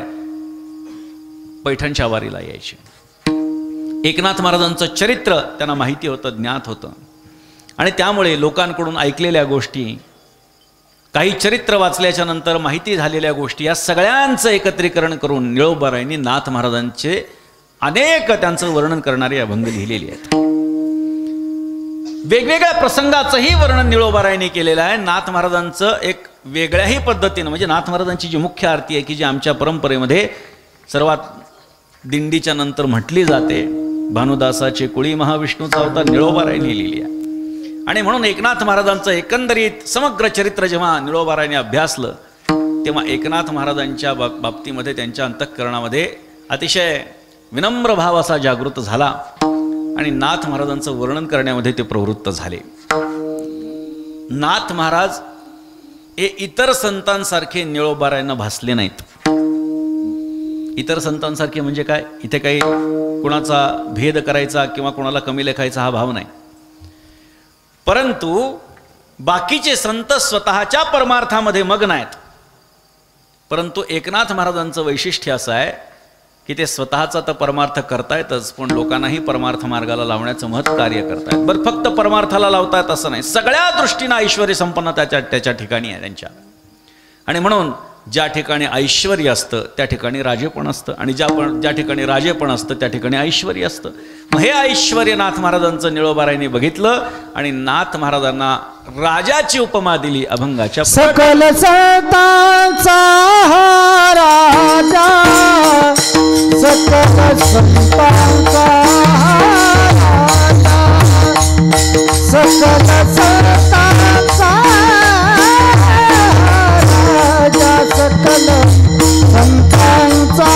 पैठणच्या वारीला यायचे. एकनाथ महाराजांचं चरित्र त्यांना माहिती होतं, ज्ञात होतं आणि त्यामुळे लोकांकडून ऐकलेल्या गोष्टी, काही चरित्र वाचल्याच्या नंतर माहिती झालेल्या गोष्टी या सगळ्यांचं एकत्रीकरण करून निळोबारायांनी नाथ महाराजांचे अनेक त्यांचं वर्णन करणारे अभंग लिहिलेले आहेत. वेगवेगळ्या प्रसंगाचंही वर्णन निळोबारायांनी केलेलं आहे. नाथ महाराजांचं एक वेगळ्याही पद्धतीनं म्हणजे नाथ महाराजांची जी मुख्य आरती आहे की जी आमच्या परंपरेमध्ये सर्वात दिंडीच्या नंतर म्हटली जाते, भानुदासाचे कुळी महाविष्णूचा अवतार निळोबारायांनी लिहिली आहे. आणि म्हणून एकनाथ महाराजांचं एकंदरीत समग्र चरित्र जेव्हा निळोबारायांनी अभ्यासलं तेव्हा एकनाथ महाराजांच्या बाबतीमध्ये त्यांच्या अंतःकरणामध्ये अतिशय विनम्र भाव असा जागृत झाला आणि नाथ महाराजांचं वर्णन करण्यामध्ये ते प्रवृत्त झाले. नाथ महाराज हे इतर संतांसारखे निळोबारायांना भासले नाहीत. इतर संतांसारखे म्हणजे काय, इथे काही कुणाचा भेद करायचा किंवा कुणाला कमी लेखायचा हा भाव नाही. परंतु बाकीचे संत स्वतःच्या परमार्थामध्ये मग्न आहेत. परंतु एकनाथ महाराजांचं वैशिष्ट्य असं आहे की ते स्वतःचा तर परमार्थ करतायतच पण लोकांनाही परमार्थ मार्गाला लावण्याचं महत् कार्य करतायत. बरं फक्त परमार्थाला लावतायत असं नाही, सगळ्या दृष्टीनं ऐश्वर्य संपन्न त्याच्या ठिकाणी आहे त्यांच्या. आणि म्हणून ज्या ठिकाणी ऐश्वर्य असतं त्या ठिकाणी राजेपण असतं आणि ज्या ठिकाणी राजेपण असतं त्या ठिकाणी ऐश्वर्य असतं. मग हे ऐश्वर्य नाथ महाराजांचं निळोबारायांनी बघितलं आणि नाथ महाराजांना राजाची उपमा दिली अभंगाच्या. सकल संतांचा राजा, सकल संतांचा राजा, सकल संतांचा राजा, सकल संतांचा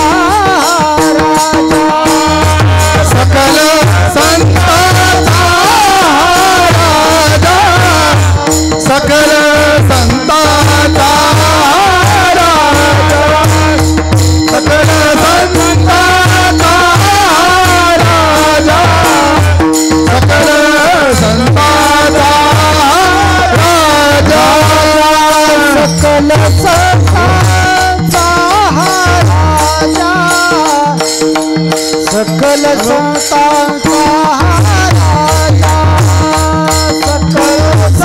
राजा, सकल संतांचा राजा, सकल संतांचा राजा, सकल संतांचा राजा, सकल संतांचा राजा, सकल संतांचा राजा, सकल संतांचा राजा, सकल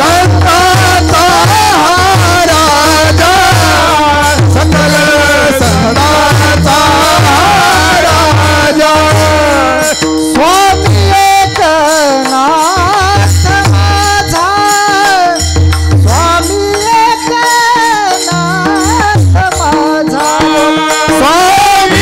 संतांचा राजा, सकल संतांचा राजा, स्वामी एकनाथ माझा, स्वामी एकनाथ माझा, स्वामी एकनाथ माझा, स्वामी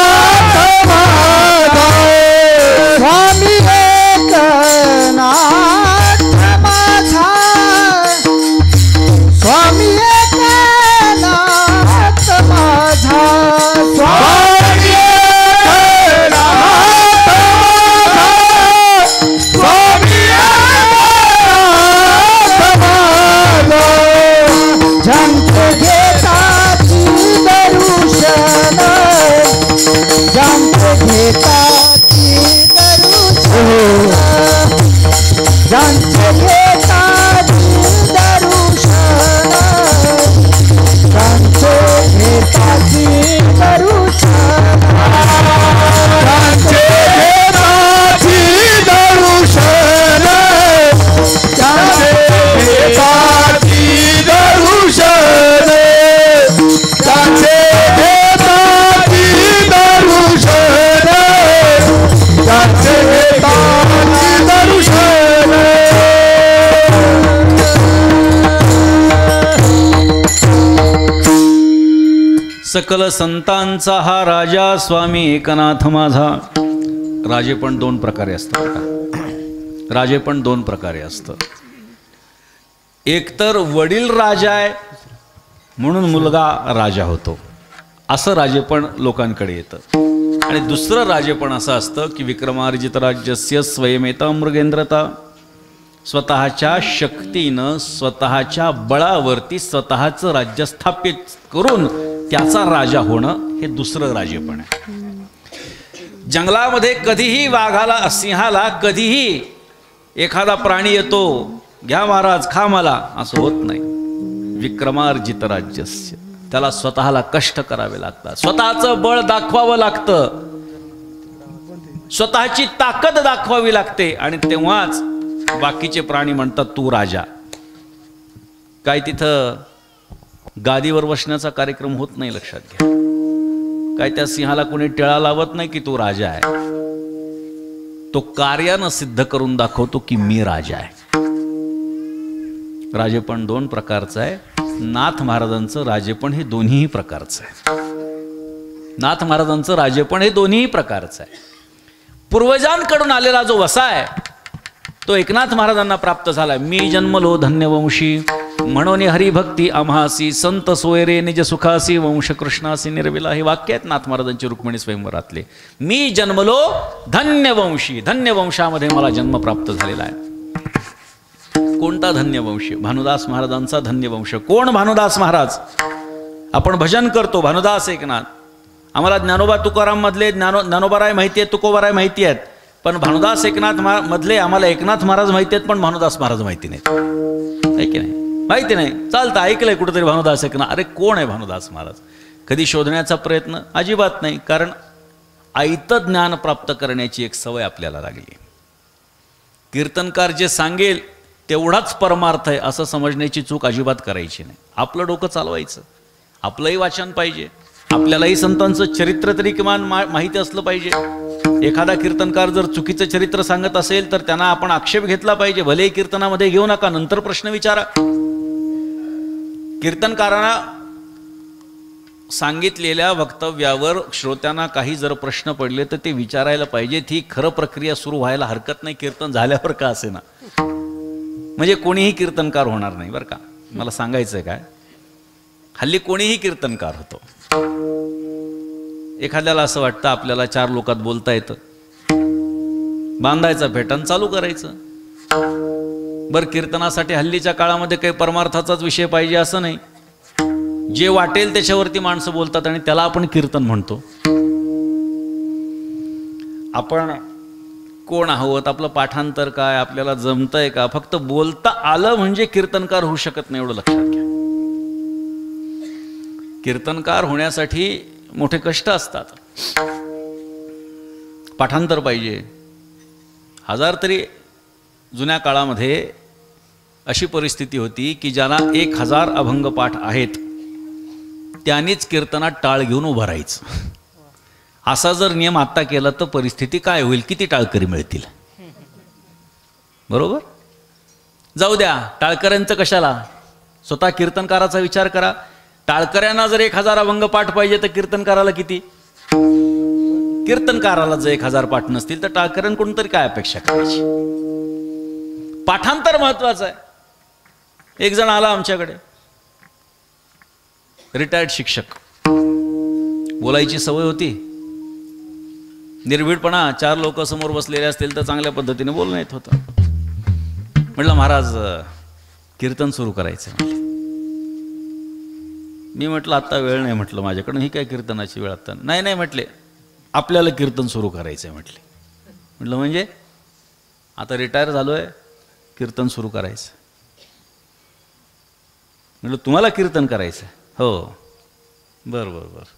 एकनाथ माझा, स्वामी एकनाथ माझा, स्वामी एकनाथ माझा, स्वामी एकनाथ माझा, स्वामी एकनाथ माझा, जंत घेताची दरुशन, जंत घेताची दरुशन, जंत घेताची दरुशन, जंत घेताची दरुशन, त्यांचे घेताची दरुशन, त्यांचे घेताची दरुशन, त्यांचे घेताची दरुशन, त्यांचे घेताची सकल संतांचा हा राजा स्वामी एकनाथ माझा. राजे पण दोन प्रकारे असतात. राजे पण दोन प्रकारे असतात. एक तर वडील राजा आहे म्हणून मुलगा राजा होतो, असं राजेपण लोकांकडे येतं. आणि दुसरं राजेपण असं असतं की विक्रमार्जित राज्यस्य स्वयमेता मृगेंद्रता. स्वतःच्या शक्तीनं स्वतःच्या बळावरती स्वतःचं राज्य स्थापित करून त्याचा राजा होणं हे दुसरं राजेपण आहे. जंगलामध्ये कधीही वाघाला सिंहाला कधीही एखादा प्राणी येतो, घ्या महाराज खा मला, असं होत नाही. विक्रमार्जित राज्यस्य, त्याला स्वतःला कष्ट करावे लागतात, स्वतःचं बळ दाखवावं लागतं, स्वतःची ताकद दाखवावी लागते. आणि तेव्हाच बाकीचे प्राणी म्हणतात तू राजा. काय तिथं गादीवर बसण्याचा कार्यक्रम होत नाही, लक्षात घ्या. काय त्या सिंहाला कोणी टिळा लावत नाही की तू राजा आहे. तो कार्यानं सिद्ध करून दाखवतो की मी राजा आहे. राजेपण दोन प्रकारचं आहे. नाथ महाराजांचं राजेपण हे दोन्ही प्रकारचं आहे. नाथ महाराजांचं राजेपण हे दोन्ही प्रकारचं आहे. पूर्वजांकडून आलेला जो वसा आहे तो एकनाथ महाराजांना प्राप्त झाला. मी जन्मलो धन्यवंशी, म्हणून हरिभक्ती आम्हासी, संत सोयरे निज सुखासी, वंश कृष्णासी निर्विला. हे वाक्य आहेत नाथ महाराजांचे रुक्मिणी स्वयंवरातले. मी जन्मलो धन्यवंशी, धन्यवंशामध्ये मला जन्म प्राप्त झालेला आहे. कोणता धन्यवंश? भानुदास महाराजांचा धन्यवंश. कोण भानुदास महाराज? आपण भजन करतो भानुदास एकनाथ. आम्हाला ज्ञानोबा तुकाराम मधले ज्ञानोबाराय माहिती आहेत, तुकोबाराय माहिती आहेत, पण भानुदास एकनाथ मधले आम्हाला एकनाथ महाराज माहिती आहेत, पण भानुदास महाराज माहिती नाहीत. आहे की नाही? माहिती नाही. चालतं, ऐकलंय कुठेतरी भानुदास एकनाथ. अरे कोण आहे भानुदास महाराज? कधी शोधण्याचा प्रयत्न अजिबात नाही, कारण आयतं ज्ञान प्राप्त करण्याची एक सवय आपल्याला लागली. कीर्तनकार जे सांगेल तेवढाच परमार्थ आहे असं समजण्याची चूक अजिबात करायची नाही. आपलं डोकं चालवायचं, आपलंही वाचन पाहिजे, आपल्यालाही संतांचं चरित्र तरी किमान माहिती असलं पाहिजे. एखादा कीर्तनकार जर चुकीचं चरित्र सांगत असेल तर त्यांना आपण आक्षेप घेतला पाहिजे. भले कीर्तनामध्ये घेऊ नका, नंतर प्रश्न विचारा. कीर्तनकारांना सांगितलेल्या वक्तव्यावर श्रोत्यांना काही जर प्रश्न पडले तर ते विचारायला पाहिजे. ही खरं प्रक्रिया सुरू व्हायला हरकत नाही, कीर्तन झाल्यावर का असे ना. म्हणजे कोणीही कीर्तनकार होणार नाही बरं का. मला सांगायचं काय, हल्ली कोणीही कीर्तनकार होतो. एखाद्याला असं वाटतं आपल्याला चार लोकात बोलता येतं, बांधायचा फेटान चालू करायचं. बरं, कीर्तनासाठी हल्लीच्या काळामध्ये काही परमार्थाचाच विषय पाहिजे असं नाही. जे वाटेल त्याच्यावरती माणसं बोलतात आणि त्याला आपण कीर्तन म्हणतो. आपण कोण आहोत, आपलं पाठांतर काय, आपल्याला जमतंय का, फक्त बोलता आलं म्हणजे कीर्तनकार होऊ शकत नाही, एवढं लक्षात घ्या. कीर्तनकार होण्यासाठी मोठे कष्ट असतात. पाठांतर पाहिजे. हजार तरी जुन्या काळामध्ये अशी परिस्थिती होती की ज्याला 1000 अभंग पाठ आहेत त्यांनीच कीर्तनात टाळ घेऊन उभं राहायचं. असा जर नियम आत्ता केला तर परिस्थिती काय होईल? किती टाळकरी मिळतील? बरोबर? जाऊ द्या, टाळकऱ्यांचं कशाला, स्वतः कीर्तनकाराचा विचार करा. टाळकऱ्यांना जर 1000 अभंग पाठ पाहिजे तर कीर्तनकाराला किती? कीर्तनकाराला जर 1000 पाठ नसतील तर टाळकऱ्यांकडून तरी काय अपेक्षा करायची? पाठांतर महत्वाचं आहे. एक जण आला आमच्याकडे, रिटायर्ड शिक्षक, बोलायची सवय होती, निर्भीडपणा. 4 लोक समोर बसलेले असतील तर चांगल्या पद्धतीने बोलणं येत होतं. म्हटलं महाराज कीर्तन सुरू करायचं. मी म्हटलं आत्ता वेळ नाही, म्हटलं माझ्याकडून, ही काय कीर्तनाची वेळ आत्ता नाही. नाही म्हटले, आपल्याला कीर्तन सुरू करायचं आहे म्हटले. म्हटलं म्हणजे आता रिटायर झालो आहे, कीर्तन सुरू करायचं. म्हटलं तुम्हाला कीर्तन करायचं? हो. बरं बरं बरं.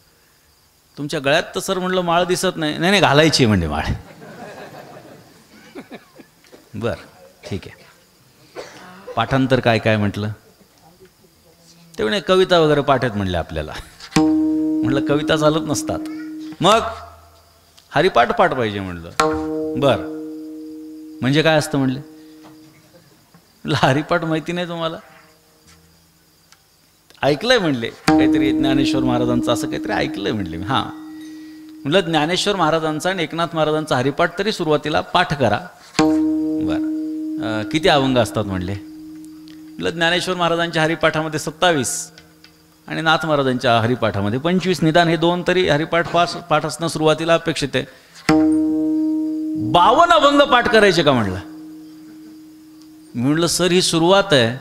तुमच्या गळ्यात तर सर म्हटलं माळ दिसत नाही. नाही नाही, घालायची म्हणजे माळ. बरं ठीक आहे. पाठांतर काय काय म्हटलं? ते म्हणे कविता वगैरे पाठ आहेत म्हणले आपल्याला. म्हटलं कविता चालत नसतात, मग हरिपाठ पाठ पाहिजे म्हटलं. बर म्हणजे काय असतं म्हणले? हरिपाठ माहिती नाही तुम्हाला? ऐकलंय म्हणले, काहीतरी ज्ञानेश्वर महाराजांचं असं काहीतरी ऐकलंय म्हणले. हां म्हटलं ज्ञानेश्वर महाराजांचा आणि एकनाथ महाराजांचा हरिपाठ तरी सुरुवातीला पाठ करा. बरं किती अभंग असतात म्हणले? म्हटलं ज्ञानेश्वर महाराजांच्या हरिपाठामध्ये 27 आणि नाथ महाराजांच्या हरिपाठामध्ये 25, निदान हे 2 तरी हरिपाठ पाठ असणं सुरुवातीला अपेक्षित आहे. 52 अभंग पाठ करायचे का म्हणलं? म्हटलं सर ही सुरुवात आहे,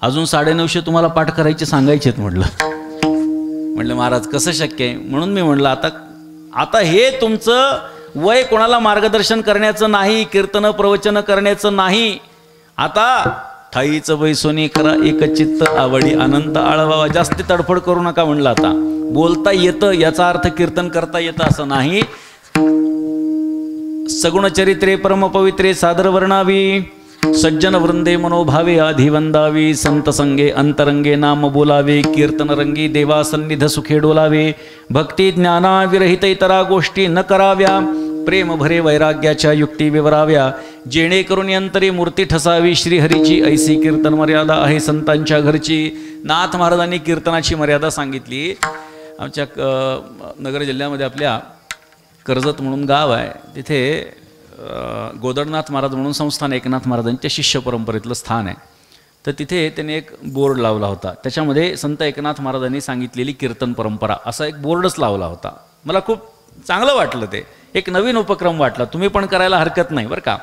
अजून 950 तुम्हाला पाठ करायचे सांगायचे आहेत म्हटलं महाराज कसं शक्य आहे? म्हणून मी म्हटलं आता हे तुमचं वय कोणाला मार्गदर्शन करण्याचं नाही, कीर्तन प्रवचन करण्याचं नाही. आता ठाईचं बैसोनी करा एकचित्त आवडी अनंत आळवावा, जास्त तडफड करू नका म्हणलं. आता बोलता येतं याचा अर्थ कीर्तन करता येतं असं नाही. सगुण चरित्रे परम पवित्रे सादर वर्णावी, सज्जन वृंदे मनोभावे आधिवंदावी, संत संगे अंतरंगे नाम बोलावे, कीर्तन रंगी देवा सन्निध सुखे डोलावे, भक्ती ज्ञाना विरहित इतरा गोष्टी न कराव्या, प्रेम भरे वैराग्याच्या युक्ती विवराव्या, जेणेकरून यंतरी मूर्ती ठसावी श्रीहरीची, ऐसी कीर्तन मर्यादा आहे संतांच्या घरची. नाथ महाराजांनी कीर्तनाची मर्यादा सांगितली. आमच्या नगर जिल्ह्यामध्ये आपल्या कर्जत म्हणून गाव आहे, तिथे गोदडनाथ महाराज म्हणून संस्थान एकनाथ महाराजांच्या शिष्य परंपरेतलं स्थान आहे. तर तिथे त्यांनी एक बोर्ड लावला होता, त्याच्यामध्ये संत एकनाथ महाराजांनी सांगितलेली कीर्तन परंपरा असा एक बोर्डच लावला होता. मला खूप चांगलं वाटलं, ते एक नवीन उपक्रम वाटला. तुम्ही पण करायला हरकत नाही बरं का,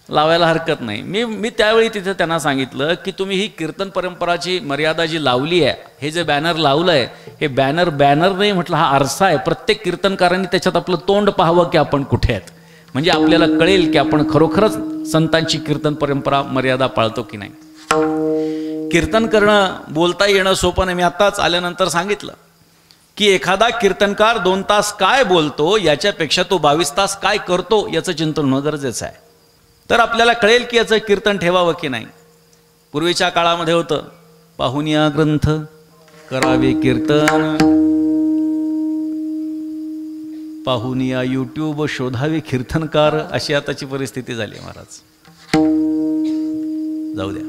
लावायला हरकत नाही. मी त्यावेळी तिथे त्यांना सांगितलं की तुम्ही ही कीर्तन परंपराची मर्यादा जी लावली आहे, हे जे बॅनर लावलं आहे, हे बॅनर नाही म्हटलं, हा आरसा आहे. प्रत्येक कीर्तनकारांनी त्याच्यात आपलं तोंड पाहावं की आपण कुठे आहेत, म्हणजे आपल्याला कळेल की आपण खरोखरच संतांची कीर्तन परंपरा मर्यादा पाळतो की नाही. कीर्तन करणं बोलता येणं सोपं नाही. मी आत्ताच आल्यानंतर सांगितलं की एखादा कीर्तनकार 2 तास काय बोलतो याच्यापेक्षा तो 22 तास काय करतो याचं चिंतन होणं गरजेचं आहे. तर आपल्याला कळेल की याचं कीर्तन ठेवावं की नाही. पूर्वीच्या काळामध्ये होतं, पाहुनिया ग्रंथ करावे कीर्तन, पाहुनिया यूट्यूब शोधावे कीर्तनकार, अशी आताची परिस्थिती झाली महाराज. जाऊ द्या,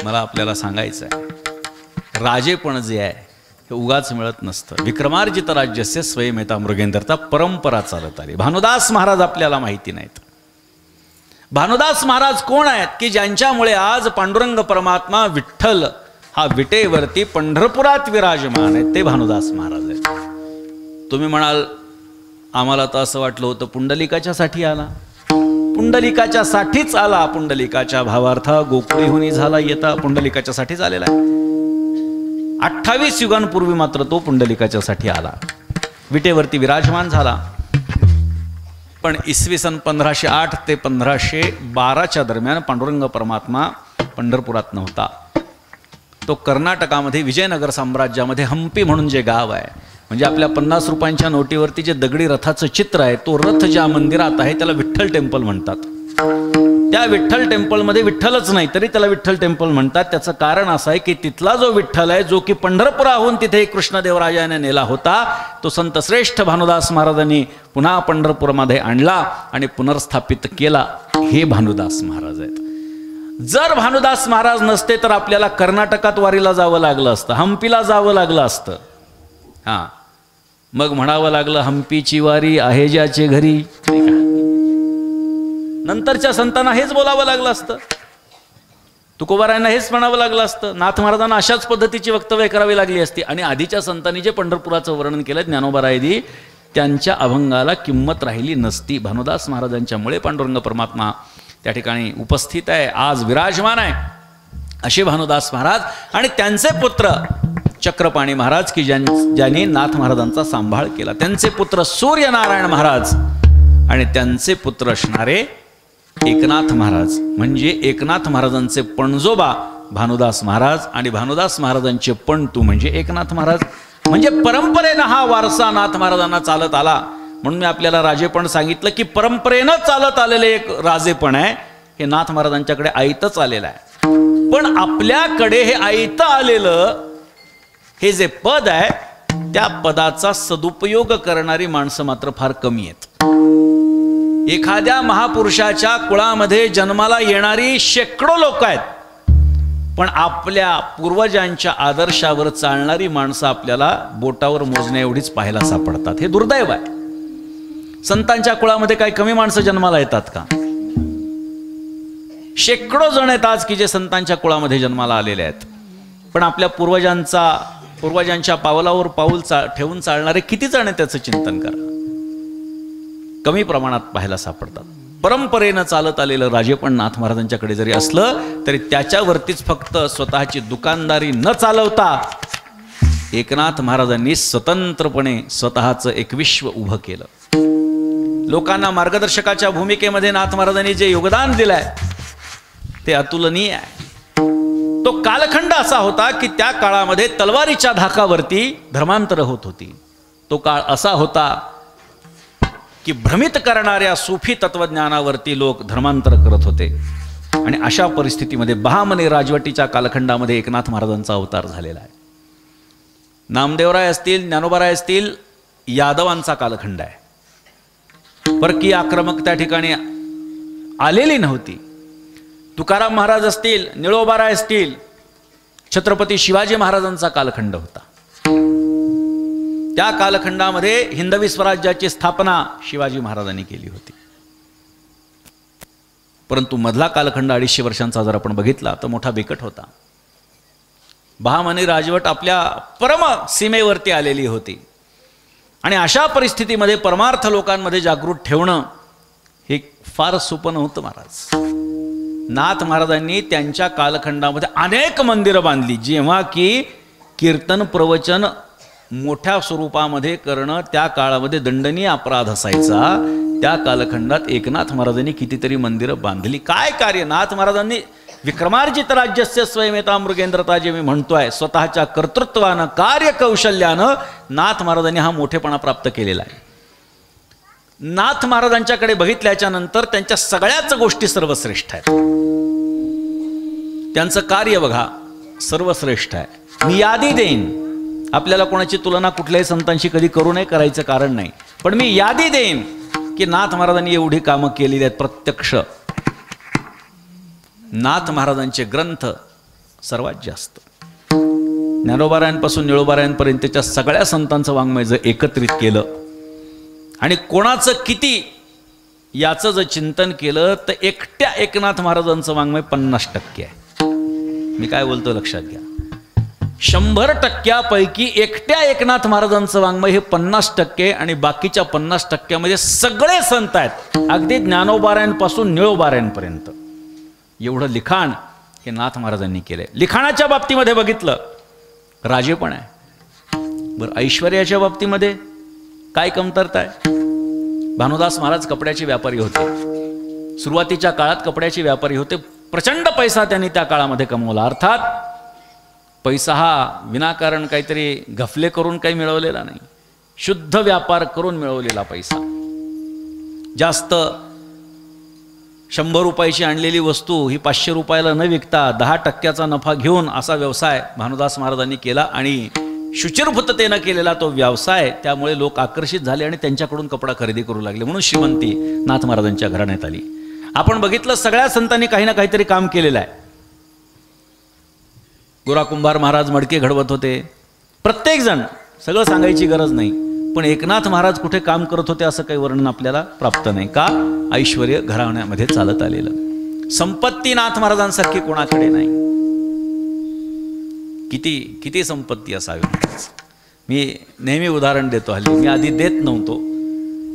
मला आपल्याला सांगायचं आहे, राजेपण जे आहे हे उगाच मिळत नसतं. विक्रमार्जित राज्यस्य स्वयमेता मृगेंद्रता परंपरा चालत आली. भानुदास महाराज आपल्याला माहिती नाहीत. भानुदास महाराज कोण आहेत की ज्यांच्यामुळे आज पांडुरंग परमात्मा विठ्ठल हा विटेवरती पंढरपुरात विराजमान आहेत, ते भानुदास महाराज आहेत. तुम्ही म्हणाल आम्हाला तर असं वाटलं होतं पुंडलिकाच्यासाठी आला, पुंडलिकाच्यासाठीच आला. पुंडलिकाच्या भावार्था गोकुळीहुनी झाला येता पुंडलिकाच्यासाठीच आलेला आहे. 28 युगांपूर्वी मात्र तो पुंडलिकाच्यासाठी आला, विटेवरती विराजमान झाला. पण इसवी सन 1508 ते 1512च्या दरम्यान पांडुरंग परमात्मा पंढरपुरात नव्हता. तो कर्नाटकामध्ये विजयनगर साम्राज्यामध्ये हंपी म्हणून जे गाव आहे, म्हणजे आपल्या 50 रुपयांच्या नोटीवरती जे दगडी रथाचं चित्र आहे, तो रथ ज्या मंदिरात आहे त्याला विठ्ठल टेम्पल म्हणतात. त्या विठ्ठल टेम्पलमध्ये विठ्ठलच नाही तरी त्याला विठ्ठल टेम्पल म्हणतात. त्याचं कारण असं आहे की तिथला जो विठ्ठल आहे, जो की पंढरपुराहून तिथे कृष्णदेवराजाने नेला होता, तो संत श्रेष्ठ भानुदास महाराजांनी पुन्हा पंढरपूरमध्ये आणला आणि पुनर्स्थापित केला. हे भानुदास महाराज आहेत. जर भानुदास महाराज नसते तर आपल्याला कर्नाटकात वारीला जावं लागलं असतं, हंपीला जावं लागलं असतं. हां, मग म्हणावं लागलं हंपीची वारी आहे ज्याचे घरी. नंतरच्या संतांना हेच बोलावं लागलं असतं, तुकोबारायांना हेच म्हणावं लागलं असतं, नाथ महाराजांना अशाच पद्धतीची वक्तव्य करावी लागली असती. आणि आधीच्या संतांनी जे पंढरपुराचं वर्णन केलं ज्ञानोबारायांनी, त्यांच्या अभंगाला किंमत राहिली नसती. भानुदास महाराजांच्यामुळे पांडुरंग परमात्मा त्या ठिकाणी उपस्थित आहे, आज विराजमान आहे. असे भानुदास महाराज आणि त्यांचे पुत्र चक्रपाणी महाराज की ज्यांनी नाथ महाराजांचा सांभाळ केला, त्यांचे पुत्र सूर्यनारायण महाराज आणि त्यांचे पुत्र असणारे एकनाथ महाराज, म्हणजे एकनाथ महाराजांचे पणजोबा भानुदास महाराज आणि भानुदास महाराजांचे पणतू म्हणजे एकनाथ महाराज. म्हणजे परंपरेनं हा वारसा नाथ महाराजांना चालत आला. म्हणून मी आपल्याला राजेपण सांगितलं की परंपरेनं चालत आलेले एक राजेपण आहे, हे नाथ महाराजांच्याकडे आयतच आलेलं आहे. पण आपल्याकडे हे आयतं आलेलं हे जे पद आहे, त्या पदाचा सदुपयोग करणारी माणसं मात्र फार कमी आहेत. एखाद्या महापुरुषाच्या कुळामध्ये जन्माला येणारी शेकडो लोक आहेत, पण आपल्या पूर्वजांच्या आदर्शावर चालणारी माणसं आपल्याला बोटावर मोजण्या एवढीच पाहायला सापडतात. हे दुर्दैव आहे. संतांच्या कुळामध्ये काही कमी माणसं जन्माला येतात का? शेकडो जण आहेत आज की जे संतांच्या कुळामध्ये जन्माला आलेले आहेत. पण आपल्या पूर्वजांच्या पावलावर पाऊल ठेवून चालणारे किती जण आहेत त्याचं चिंतन करा. कमी प्रमाणात पाहायला सापडतात. परंपरेनं चालत आलेलं राजेपण नाथ महाराजांच्याकडे जरी असलं तरी त्याच्यावरतीच फक्त स्वतःची दुकानदारी न चालवता एकनाथ महाराजांनी स्वतंत्रपणे स्वतःचं एक विश्व उभं केलं. लोकांना मार्गदर्शकाच्या भूमिकेमध्ये नाथ महाराजांनी जे योगदान दिलंय ते अतुलनीय आहे. तो कालखंड असा होता की त्या काळामध्ये तलवारीच्या धाकावरती धर्मांतर होत होती. तो काळ असा होता की भ्रमित करणाऱ्या सुफी तत्वज्ञानावरती लोक धर्मांतर करत होते. आणि अशा परिस्थितीमध्ये बहामनी राजवटीच्या कालखंडामध्ये एकनाथ महाराजांचा अवतार झालेला आहे. नामदेवराय असतील, ज्ञानोबाराय असतील, यादवांचा कालखंड आहे. परकीय आक्रमक त्या ठिकाणी आलेली नव्हती. तुकाराम महाराज असतील, निळोबाराय असतील, छत्रपती शिवाजी महाराजांचा कालखंड होता. त्या कालखंडामध्ये हिंदवी स्वराज्याची स्थापना शिवाजी महाराजांनी केली होती. परंतु मधला कालखंड 250 वर्षांचा जर आपण बघितला तर मोठा बिकट होता. बहामनी राजवट आपल्या परम सीमेवरती आलेली होती. आणि अशा परिस्थितीमध्ये परमार्थ लोकांमध्ये जागृत ठेवणं हे फार सोपं नव्हतं. नाथ महाराजांनी त्यांच्या कालखंडामध्ये अनेक मंदिरं बांधली. जेव्हा की कीर्तन प्रवचन मोठ्या स्वरूपामध्ये करणं त्या काळामध्ये दंडनीय अपराध असायचा, त्या कालखंडात एकनाथ महाराजांनी कितीतरी मंदिरं बांधली. काय कार्य! नाथ महाराजांनी विक्रमार्जित राज्यस्य स्वयमेता मृगेंद्रता जे मी म्हणतोय, स्वतःच्या कर्तृत्वानं कार्यकौशल्यानं नाथ महाराजांनी हा मोठेपणा प्राप्त केलेला आहे. नाथ महाराजांच्याकडे बघितल्याच्या नंतर त्यांच्या सगळ्याच गोष्टी सर्वश्रेष्ठ आहेत. त्यांचं कार्य बघा सर्वश्रेष्ठ आहे. मी यादी देईन, आपल्याला कोणाची तुलना कुठल्याही संतांशी कधी करू नये, करायचं कारण नाही, पण मी यादी देईन की नाथ महाराजांनी एवढी कामं केलेली आहेत. प्रत्यक्ष नाथ महाराजांचे ग्रंथ सर्वात जास्त, ज्ञानोबारायांपासून निळोबारायांपर्यंतच्या सगळ्या संतांचं वाङ्मय जर एकत्रित केलं आणि कोणाचं किती याचं जर चिंतन केलं तर एकट्या एकनाथ महाराजांचं वाङ्मय 50% आहे. मी काय बोलतो लक्षात घ्या. 100% एकट्या एकनाथ महाराजांचं वाङ्मय हे 50% आणि बाकीच्या 50% सगळे संत आहेत. अगदी ज्ञानोबारायांपासून निळोबारायांपर्यंत एवढं लिखाण हे नाथ महाराजांनी केलंय. लिखाणाच्या बाबतीमध्ये बघितलं राजेपण आहे. बरं, ऐश्वर्याच्या बाबतीमध्ये काय कमतरता आहे? भानुदास महाराज कपड्याचे व्यापारी होते. सुरुवातीच्या काळात कपड्याचे व्यापारी होते. प्रचंड पैसा त्यांनी त्या काळामध्ये कमवला. अर्थात पैसा हा विनाकारण काहीतरी घफले करून काही मिळवलेला नाही, शुद्ध व्यापार करून मिळवलेला पैसा. जास्त 100 रुपयाची आणलेली वस्तू ही 500 रुपयाला न विकता 10% नफा घेऊन असा व्यवसाय भानुदास महाराजांनी केला. आणि शुचिरभूततेनं केलेला तो व्यवसाय, त्यामुळे लोक आकर्षित झाले आणि त्यांच्याकडून कपडा खरेदी करू लागले. म्हणून श्रीमंती नाथ महाराजांच्या घराण्यात आली. आपण बघितलं सगळ्या संतांनी काही ना काहीतरी काम केलेलं आहे. गोरा कुंभार महाराज मडके घडवत होते. प्रत्येक जण, सगळं सांगायची गरज नाही, पण एकनाथ महाराज कुठे काम करत होते असं काही वर्णन आपल्याला प्राप्त नाही. का? ऐश्वर्य घराण्यामध्ये चालत आलेलं. संपत्ती नाथ महाराजांसारखी कोणाकडे नाही. किती संपत्ती असावी. मी नेहमी उदाहरण देतो. हल्ली मी आधी देत नव्हतो,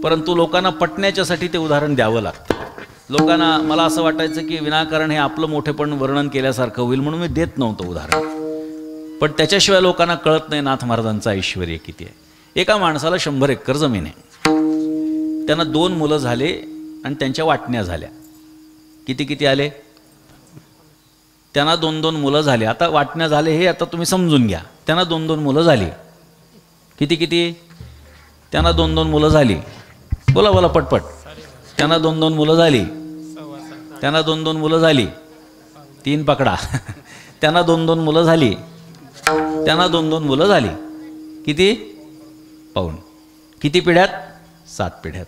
परंतु लोकांना पटण्याच्यासाठी ते उदाहरण द्यावं लागतं. लोकांना मला असं वाटायचं की विनाकारण हे आपलं मोठेपण वर्णन केल्यासारखं होईल म्हणून मी देत नव्हतो उदाहरण. पण त्याच्याशिवाय लोकांना कळत नाही नाथ महाराजांचं ऐश्वर्य किती आहे. एका माणसाला 100 एकर जमीन आहे. त्यांना 2 मुलं झाले आणि त्यांच्या वाटण्या झाल्या. किती आले? त्यांना 2 मुलं झाली. आता वाटण्या झाले हे आता तुम्ही समजून घ्या. त्यांना 2 मुलं झाली. किती? त्यांना 2 मुलं झाली. बोला पटपट. त्यांना 2 मुलं झाली. त्यांना 2 मुलं झाली. 3 पकडा. त्यांना 2 मुलं झाली. त्यांना 2 मुलं झाली. किती? पाऊण. किती पिढ्यात? 7 पिढ्यात.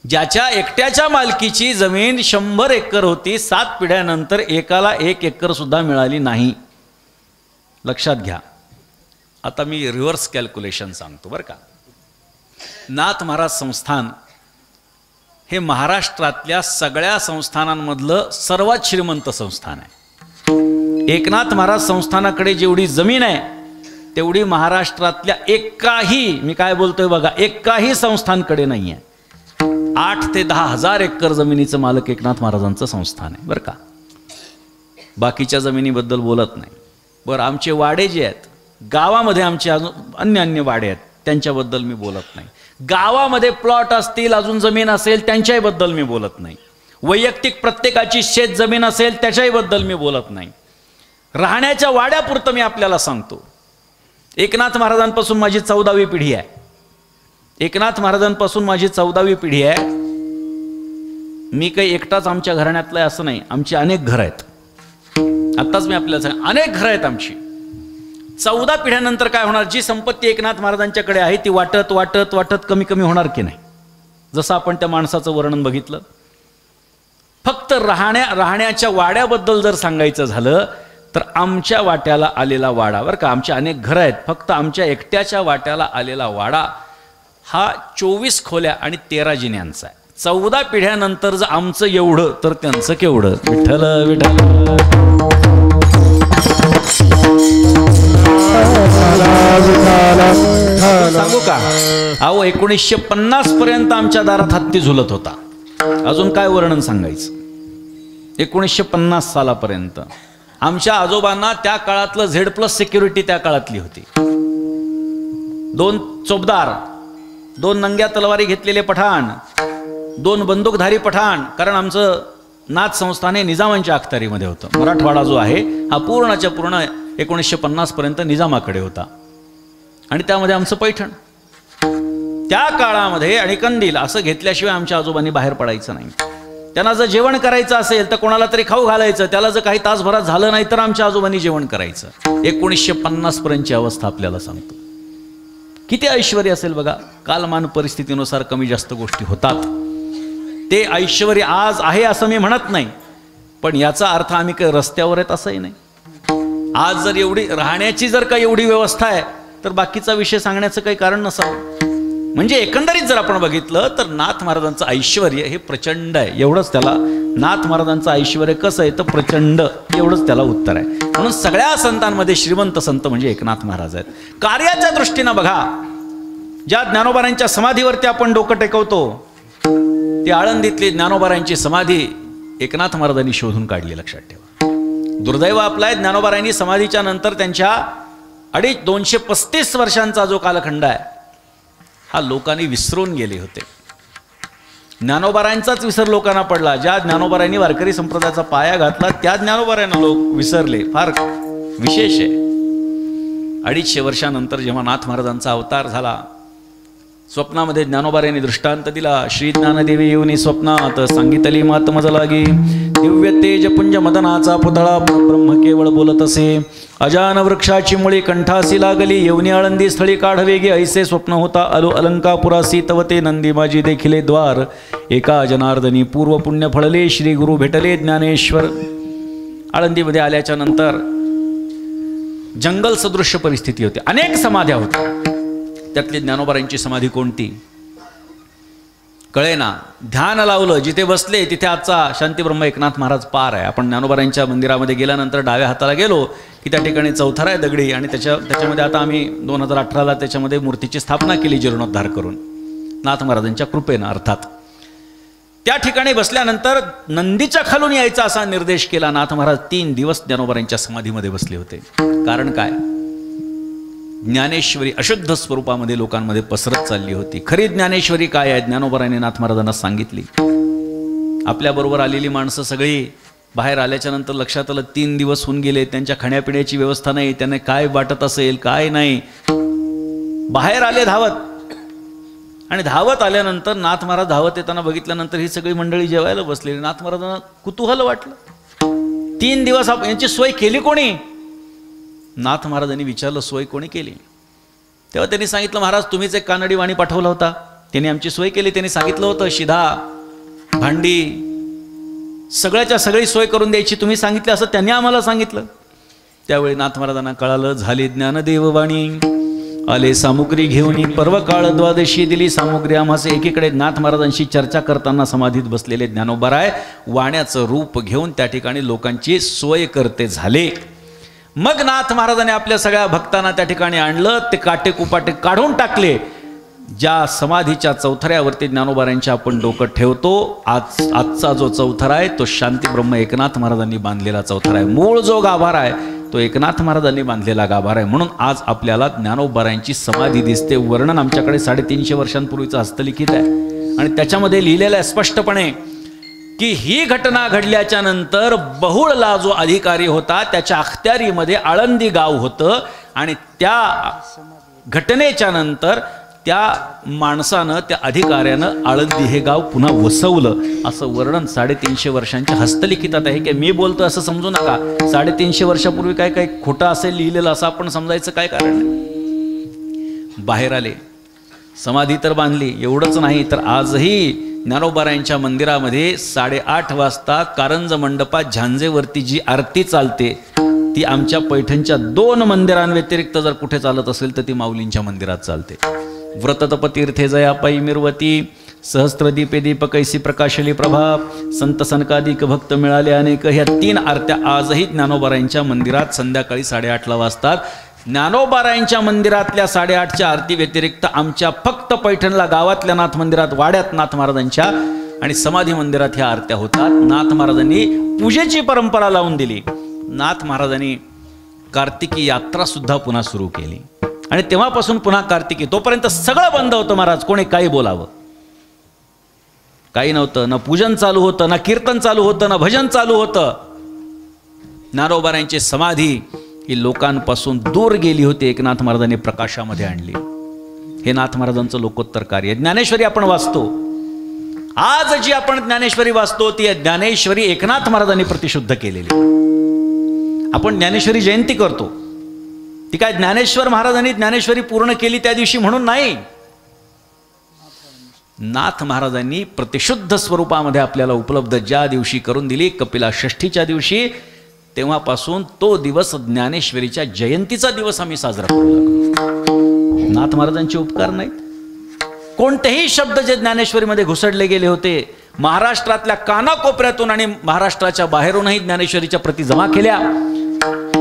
ज्याच्या एकट्याच्या मालकीची जमीन 100 एकर होती, 7 पिढ्यानंतर एकाला 1 एकर सुद्धा मिळाली नाही. लक्षात घ्या. आता मी रिव्हर्स कॅल्क्युलेशन सांगतो बरं का. नाथ महाराज संस्थान हे महाराष्ट्रातल्या सगळ्या संस्थानांमधलं सर्वात श्रीमंत संस्थान आहे. एकनाथ महाराज संस्थानाकडे जेवढी जमीन आहे तेवढी महाराष्ट्रातल्या एकाही, मी काय बोलतोय बघा, एकाही संस्थानकडे नाही आहे. 8 ते 10 हजार एकर जमिनीचं मालक एकनाथ महाराजांचं संस्थान आहे बरं का. बाकीच्या जमिनीबद्दल बोलत नाही. बरं, आमचे वाडे जे आहेत गावामध्ये, आमचे अजून अन्य वाडे आहेत त्यांच्याबद्दल मी बोलत नाही. गावामध्ये प्लॉट असतील, अजून जमीन असेल त्यांच्याबद्दल मी बोलत नाही. वैयक्तिक प्रत्येकाची शेत जमीन असेल त्याच्याबद्दल मी बोलत नाही. राहण्याच्या वाड्यापुरतं मी आपल्याला सांगतो. एकनाथ महाराजांपासून माझी 14वी पिढी आहे. एकनाथ महाराजांपासून माझी 14वी पिढी आहे. मी काही एकटाच आमच्या घराण्यातलं आहे असं नाही, आमची अनेक घरं आहेत. आत्ताच मी आपल्याला सांग, अनेक घरं आहेत आमची. 14 पिढ्यानंतर काय होणार, जी संपत्ती एकनाथ महाराजांच्याकडे आहे ती वाटत वाटत वाटत कमी कमी होणार की नाही. जसं आपण त्या माणसाचं वर्णन बघितलं. फक्त राहण्याच्या वाड्याबद्दल जर सांगायचं झालं तर आमच्या वाट्याला आलेला वाडा बरं का, आमच्या अनेक घरं आहेत, फक्त आमच्या एकट्याच्या वाट्याला आलेला वाडा हा 24 खोल्या आणि 13 जिन्यांचा आहे. 14 पिढ्यानंतर जर आमचं एवढं तर त्यांचं केवढं. विठ्ठल विठ्ठल. सांगू का, अहो 1950 पर्यंत आमच्या दारात हत्ती झुलत होता. अजून काय वर्णन सांगायचं. 1950 सालापर्यंत आमच्या आजोबांना त्या काळातलं Z+ सिक्युरिटी त्या काळातली होती. 2 चोपदार, 2 नंग्या तलवारी घेतलेले पठाण, 2 बंदूकधारी पठाण. कारण आमचं नाथ संस्थान हे निजामांच्या अखत्यारीमध्ये होतं. मराठवाडा जो आहे हा पूर्णच्या पूर्ण 1950 पर्यंत निजामाकडे होता. आणि त्यामध्ये आमचं पैठण. त्या काळामध्ये आणि कंदील असं घेतल्याशिवाय आमच्या आजोबांनी बाहेर पडायचं नाही. त्यांना जर जेवण करायचं असेल तर कोणाला तरी खाऊ घालायचं. त्याला जर काही तासभरात झालं नाही तर आमच्या आजोबांनी जेवण करायचं. 1950 पर्यंतची अवस्था आपल्याला सांगतो. किती ऐश्वर्य असेल बघा. कालमान परिस्थितीनुसार कमी जास्त गोष्टी होतात. ते ऐश्वर्य आज आहे असं मी म्हणत नाही, पण याचा अर्थ आम्ही काही रस्त्यावर आहेत असंही नाही. आज जर एवढी राहण्याची जर काही एवढी व्यवस्था आहे तर बाकीचा विषय सांगण्याचं काही कारण नसावं. म्हणजे एकंदरीत जर आपण बघितलं तर नाथ महाराजांचं ऐश्वर हे प्रचंड आहे. एवढंच त्याला, नाथ महाराजांचं ऐश्वर कसं आहे तर प्रचंड, एवढंच त्याला उत्तर आहे. म्हणून सगळ्या संतांमध्ये श्रीमंत संत म्हणजे एकनाथ महाराज आहेत. कार्याच्या दृष्टीनं बघा, ज्या ज्ञानोबारांच्या समाधीवरती आपण डोकं टेकवतो ती आळंदीतली ज्ञानोबारांची समाधी एकनाथ महाराजांनी शोधून काढली. लक्षात ठेवा. दुर्दैव आपलं आहे, ज्ञानोबारांनी समाधीच्या नंतर त्यांच्या 235 वर्षांचा जो कालखंड आहे हा लोकांनी विसरून गेले होते. ज्ञानोबारांचाच विसर लोकांना पडला. ज्या ज्ञानोबारांनी वारकरी संप्रदायाचा पाया घातला त्या ज्ञानोबारांना लोक विसरले. फार विशेष आहे. 250 वर्षानंतर जेव्हा नाथ महाराजांचा अवतार झाला, स्वप्नामध्ये ज्ञानोबारांनी दृष्टांत दिला. श्री ज्ञानदेवी येऊनी स्वप्नात सांगितली मात मज लागी, दिव्य तेज पुंज मदनाचा पुतळा ब्रह्म केवळ बोलत असे. अजान वृक्षाची मुळी कंठासी लागली, येऊनी आळंदी स्थळी काढवेगे. ऐसे स्वप्न होता आलो अलंकापुरासी, तवते नंदी माझी देखिले द्वार. एका जनार्दनी पूर्व पुण्य फळले, श्री गुरु भेटले ज्ञानेश्वर. आळंदीमध्ये आल्याच्या नंतर जंगल सदृश्य परिस्थिती होती. अनेक समाध्या होत्या. त्यातली ज्ञानोबारांची समाधी कोणती कळेना. ध्यान लावलं, जिथे बसले तिथे आजचा शांतीब्रह्म एकनाथ महाराज पार आहे. आपण ज्ञानोबारांच्या मंदिरामध्ये गेल्यानंतर डाव्या हाताला गेलो की त्या ठिकाणी चौथरा आहे दगडी, आणि त्याच्यामध्ये आता आम्ही 2018ला त्याच्यामध्ये मूर्तीची स्थापना केली जीर्णोद्धार करून, नाथ महाराजांच्या कृपेनं अर्थात. त्या ठिकाणी बसल्यानंतर नंदीच्या खालून यायचा असा निर्देश केला. नाथ महाराज 3 दिवस ज्ञानोबारांच्या समाधीमध्ये बसले होते. कारण काय, ज्ञानेश्वरी अशुद्ध स्वरूपामध्ये लोकांमध्ये पसरत चालली होती. खरी ज्ञानेश्वरी काय आहे ज्ञानोबारांनी नाथ महाराजांना सांगितली. आपल्याबरोबर आलेली माणसं सगळी बाहेर आल्याच्या नंतर लक्षात आलं 3 दिवस होऊन गेले, त्यांच्या खाण्यापिण्याची व्यवस्था नाही, त्यांना काय वाटत असेल काय नाही. बाहेर आले धावत, आणि धावत आल्यानंतर नाथ महाराज धावत येताना बघितल्यानंतर ही सगळी मंडळी जेवायला बसलेली. नाथ महाराजांना कुतूहल वाटलं. 3 दिवस यांची सोय केली कोणी. नाथ महाराजांनी विचारलं सोय कोणी केली. तेव्हा त्यांनी सांगितलं महाराज तुम्हीच एक कानडी वाणी पाठवला होता, त्यांनी आमची सोय केली. त्यांनी सांगितलं होतं शिधा भांडी सगळ्याच्या सगळी सोय करून द्यायची तुम्ही सांगितलं असं त्यांनी आम्हाला सांगितलं. त्यावेळी नाथ महाराजांना कळालं, झाली ज्ञानदेववाणी, आले सामुग्री घेऊन, पर्व काळ द्वादशी दिली सामुग्री आम्हास. एकीकडे नाथ महाराजांशी चर्चा करताना समाधीत बसलेले ज्ञानोबाराय वाण्याचं रूप घेऊन त्या ठिकाणी लोकांची सोय करते झाले. मग नाथ महाराजांनी आपल्या सगळ्या भक्तांना त्या ठिकाणी आणलं, ते काटे कुपाटे काढून टाकले. ज्या समाधीच्या चौथऱ्यावरती ज्ञानोबारायांचे आपण डोकं ठेवतो, आजचा जो चौथरा आहे तो शांती ब्रह्म एकनाथ महाराजांनी बांधलेला चौथरा आहे. मूळ जो गाभारा आहे तो एकनाथ महाराजांनी बांधलेला गाभारा आहे. म्हणून आज आपल्याला ज्ञानोबारायांची समाधी दिसते. वर्णन आमच्याकडे 350 वर्षांपूर्वीचं हस्तलिखित आहे आणि त्याच्यामध्ये लिहिलेलं आहे स्पष्टपणे की ही घटना घडल्याच्या नंतर बहुळला जो अधिकारी होता त्याच्या अखत्यारीमध्ये आळंदी गाव होतं आणि त्या घटनेच्या नंतर त्या माणसानं, त्या अधिकाऱ्यानं आळंदी हे गाव पुन्हा वसवलं, असं वर्णन 350 वर्षांच्या हस्तलिखितात आहे. की मी बोलतो असं समजू नका. 350 वर्षापूर्वी काय काय खोटं असेल लिहिलेलं असं आपण समजायचं काय कारण नाही. बाहेर आले, समाधी तर बांधली, एवढंच नाही तर आजही ज्ञानोबारायांच्या मंदिरामध्ये 8:30 वाजता कारंज मंडपात झांजेवरती जी आरती चालते ती आमच्या पैठणच्या 2 मंदिरांव्यतिरिक्त जर कुठे चालत असेल तर ती माऊलींच्या मंदिरात चालते. व्रततपतीर्थे जया पायी मिरवती, सहस्त्रदीपे दीपकैसी प्रकाशली प्रभा, संत सनकादिक भक्त मिळाले अनेक, ह्या 3 आरत्या आजही ज्ञानोबारायांच्या मंदिरात संध्याकाळी 8:30 वाजतात. ज्ञानोबारायांच्या मंदिरातल्या 8:30च्या आरती व्यतिरिक्त आमच्या फक्त पैठणला गावातल्या नाथ मंदिरात, वाड्यात नाथ महाराजांच्या आणि समाधी मंदिरात ह्या आरत्या होतात. नाथ महाराजांनी पूजेची परंपरा लावून दिली. नाथ महाराजांनी कार्तिकी यात्रा सुद्धा पुन्हा सुरू केली आणि तेव्हापासून पुन्हा कार्तिकी, तोपर्यंत सगळं बंद होतं महाराज. कोणी काही बोलावं, काही नव्हतं. न पूजन चालू होतं, न कीर्तन चालू होतं, न भजन चालू होतं. ज्ञानोबारायांची समाधी ही लोकांपासून दूर गेली होती, एकनाथ महाराजांनी प्रकाशामध्ये आणली. हे नाथ महाराजांचं लोकोत्तर कार्य. ज्ञानेश्वरी आपण वाचतो, आज जी आपण ज्ञानेश्वरी वाचतो ती ज्ञानेश्वरी एकनाथ महाराजांनी प्रतिशुद्ध केलेली. आपण ज्ञानेश्वरी जयंती करतो, ती काय ज्ञानेश्वर महाराजांनी ज्ञानेश्वरी पूर्ण केली त्या दिवशी म्हणून नाही. नाथ महाराजांनी प्रतिशुद्ध स्वरूपामध्ये आपल्याला उपलब्ध ज्या दिवशी करून दिली, कपिला षष्ठीच्या दिवशी, तेव्हापासून तो दिवस ज्ञानेश्वरीच्या जयंतीचा दिवस आम्ही साजरा करू लागलो. नाथ महाराजांचे उपकार नाहीत. कोणतेही शब्द जे ज्ञानेश्वरीमध्ये घुसडले गेले होते, महाराष्ट्रातल्या कानाकोपऱ्यातून आणि महाराष्ट्राच्या बाहेरूनही ज्ञानेश्वरीच्या प्रती जमा केल्या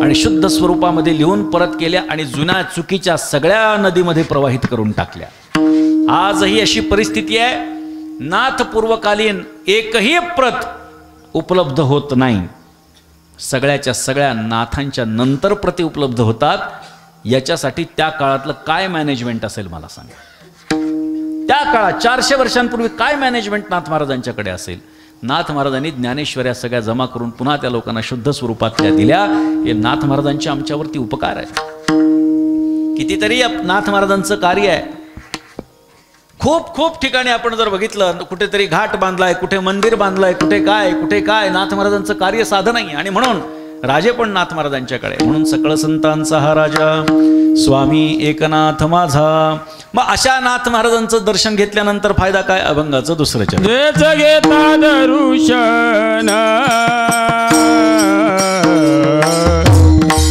आणि शुद्ध स्वरूपामध्ये लिहून परत केल्या आणि जुन्या चुकीच्या सगळ्या नदीमध्ये प्रवाहित करून टाकल्या. आजही अशी परिस्थिती आहे. नाथ पूर्वकालीन एकही प्रत उपलब्ध होत नाही. सगळ्याच्या सगळ्या नाथांच्या नंतर प्रती उपलब्ध होतात. याच्यासाठी त्या काळातलं काय मॅनेजमेंट असेल मला सांगा. त्या काळात 400 वर्षांपूर्वी काय मॅनेजमेंट नाथ महाराजांच्याकडे असेल. नाथ महाराजांनी ज्ञानेश्वर्या सगळ्या जमा करून पुन्हा त्या लोकांना शुद्ध स्वरूपात त्या दिल्या. हे नाथ महाराजांचे आमच्यावरती उपकार आहे. कितीतरी नाथ महाराजांचं कार्य आहे. खूप खूप ठिकाणी आपण जर बघितलं, कुठेतरी घाट बांधलाय, कुठे मंदिर बांधलंय, कुठे काय नाथ महाराजांचं कार्य साधं नाही. आणि म्हणून राजे पण नाथ महाराजांच्याकडे. म्हणून सकळ संतांचा हा राजा स्वामी एकनाथ माझा. मग अशा नाथ महाराजांचं दर्शन घेतल्यानंतर फायदा काय? अभंगाचं दुसरं चरण. घेता दर्शन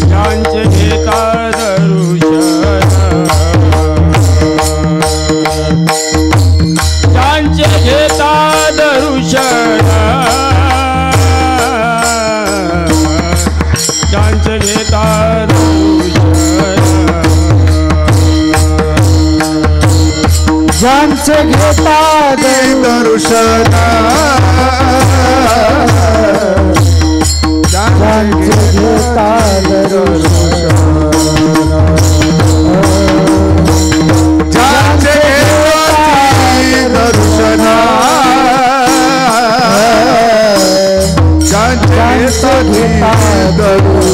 ज्यांचे घेता दर्शन, ज्यांचे घेता दर्शन, ज्यांचे घेता ज्यांचे घेता दर्शन, ज्यांचे घेता दर्शन, ज्यांचे दर्शन,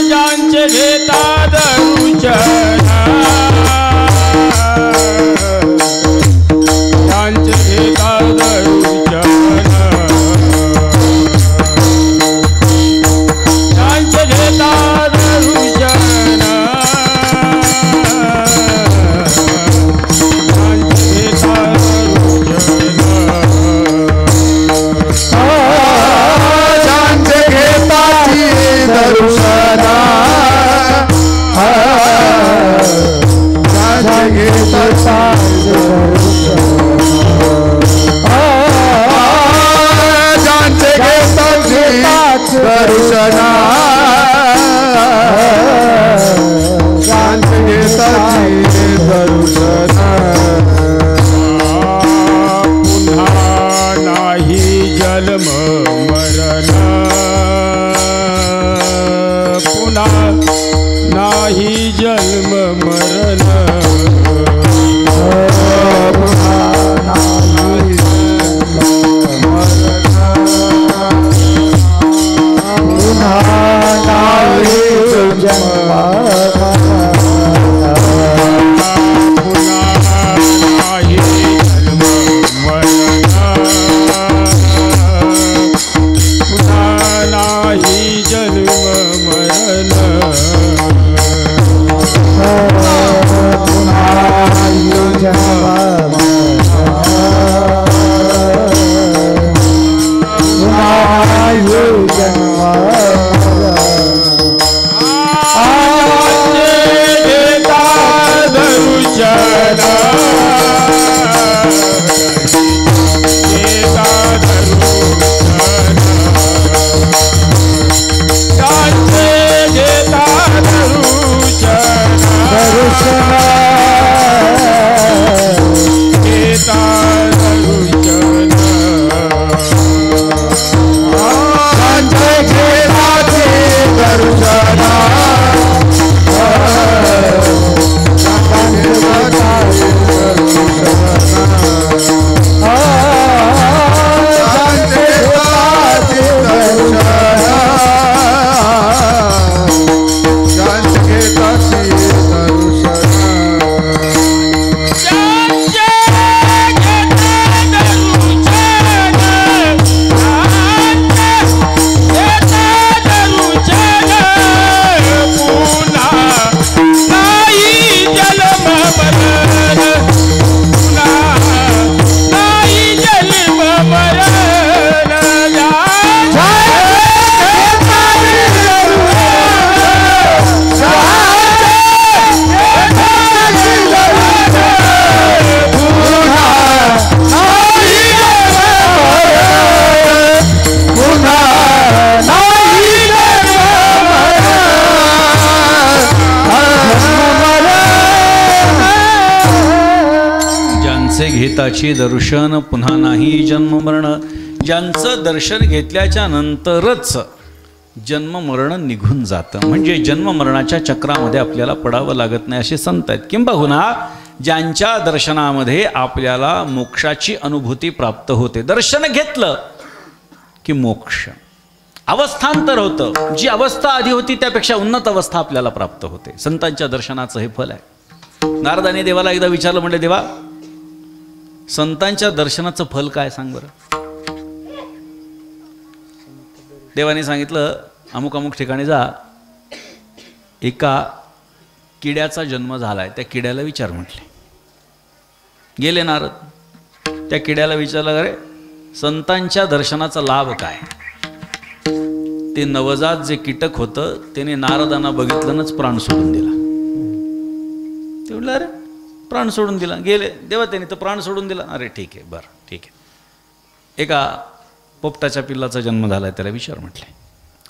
ज्यांचे घेता दर्शन, ज्यांचे घेता ज्यांचे घेताची दर्शना ज्यांचे घेताची दर्शना पुन्हा नाही जन्म मरण पुन्हा नाही जन्म मरण घेताची दर्शन पुन्हा नाही जन्म मरण ज्यांचं दर्शन घेतल्याच्या नंतरच जन्म मरण निघून जातं म्हणजे जन्म मरणाच्या चक्रामध्ये आपल्याला पडावं लागत नाही असे संत आहेत किंबहुना ज्यांच्या दर्शनामध्ये आपल्याला मोक्षाची अनुभूती प्राप्त होते दर्शन घेतलं की मोक्ष अवस्थांतर होतं जी अवस्था आधी होती त्यापेक्षा उन्नत अवस्था आपल्याला प्राप्त होते संतांच्या दर्शनाचं हे फल आहे नारदाने देवाला एकदा विचारलं म्हणजे देवा संतांच्या दर्शनाचं फल काय सांग बरं देवाने सांगितलं अमुक अमुक ठिकाणी जा एका किड्याचा जन्म झालाय त्या किड्याला विचार म्हटले गेले नारद त्या किड्याला विचारलं अरे संतांच्या दर्शनाचा लाभ काय ते नवजात जे कीटक होतं त्याने नारदांना बघितलंच प्राण सोडून दिला ते म्हटलं अरे प्राण सोडून दिला गेले देवा त्यांनी तर प्राण सोडून दिला अरे ठीक आहे बरं ठीक आहे एका पोपटाच्या पिल्लाचा जन्म झाला त्याला विचार म्हटले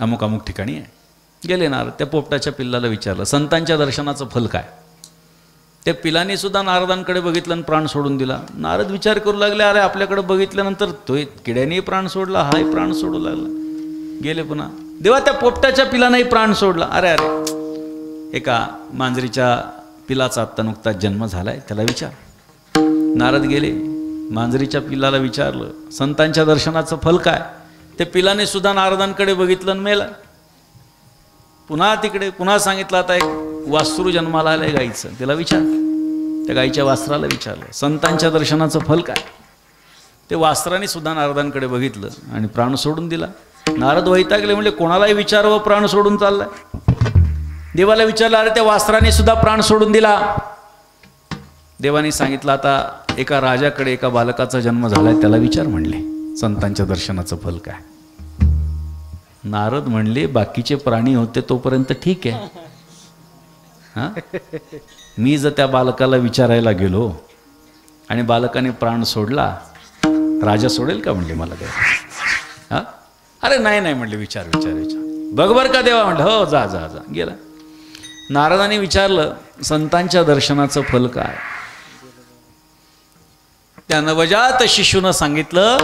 अमुक अमुक ठिकाणी आहे गेले नारद त्या पोपटाच्या पिल्लाला विचारलं संतांच्या दर्शनाचं फल काय त्या पिलाने सुद्धा नारदांकडे बघितलं आणि प्राण सोडून दिला नारद विचार करू लागले अरे आपल्याकडे बघितल्यानंतर तो किड्यानेही प्राण सोडला हाही प्राण सोडू लागला गेले पुन्हा देवा त्या पोपटाच्या पिलानेही प्राण सोडला अरे अरे एका मांजरीच्या पिलाचा आत्ता नुकताच जन्म झालाय त्याला विचार नारद गेले मांजरीच्या पिलाला विचारलं संतांच्या दर्शनाचं फल काय त्या पिलाने सुद्धा नारदांकडे बघितलं आणि मेला पुन्हा तिकडे पुन्हा सांगितलं आता एक वासरू जन्माला आलंय गाईचं त्याला विचार त्या गाईच्या वासराला विचारलं संतांच्या दर्शनाचं फल काय ते वासराने सुद्धा नारदांकडे बघितलं आणि प्राण सोडून दिला नारद वैतागले म्हणजे कोणालाही विचारावं प्राण सोडून चाललाय देवाला विचारलं अरे त्या वासराने सुद्धा प्राण सोडून दिला देवाने सांगितलं आता एका राजाकडे एका बालकाचा जन्म झालाय त्याला विचार म्हणले संतांच्या दर्शनाचं फल काय नारद म्हणले बाकीचे प्राणी होते तोपर्यंत ठीक आहे हां, मी जर त्या बालकाला विचारायला गेलो आणि बालकाने प्राण सोडला, राजा सोडेल का म्हणले मला काय? हां, अरे नाही नाही म्हणले, विचार विचार विचार, बघ बरं का देवा म्हटलं. हो, जा जा जा. गेला. नारदाने विचारलं, संतांच्या दर्शनाचं फल काय? त्या नवजात शिशूनं सांगितलं,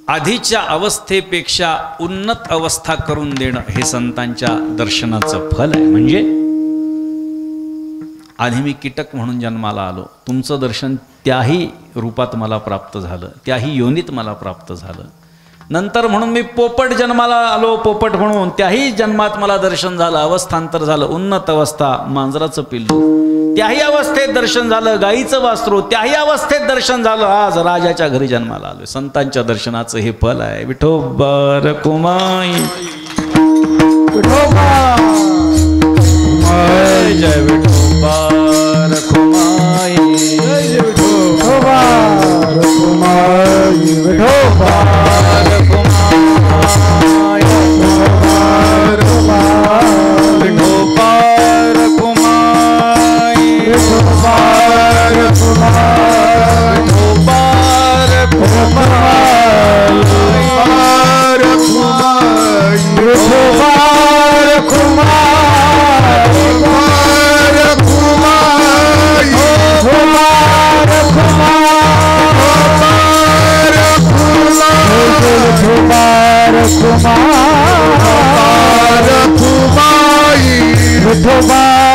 आधीच्या अवस्थेपेक्षा उन्नत अवस्था करून देणं हे संतांच्या दर्शनाचं फल आहे. म्हणजे आधी मी कीटक म्हणून जन्माला आलो, तुमचं दर्शन त्याही रूपात मला प्राप्त झालं, त्याही योनीत मला प्राप्त झालं. नंतर म्हणून मी पोपट जन्माला आलो, पोपट म्हणून त्याही जन्मात मला दर्शन झालं, अवस्थांतर झालं, उन्नत अवस्था, मांजराचं पिल्लू त्याही अवस्थेत दर्शन झालं, गाईचं वासरू त्याही अवस्थेत दर्शन झालं, आज राजाच्या घरी जन्माला आलोय. संतांच्या दर्शनाचं हे फल आहे. विठोबा रखुमाई, जय विठोबा रखुमाई, जय विठोबा रखुमाई, विठोबा रखुमाई, विठोबा रखुमाई, विठोबा रखुमाई, विठोबा रखुमाई, विठोबा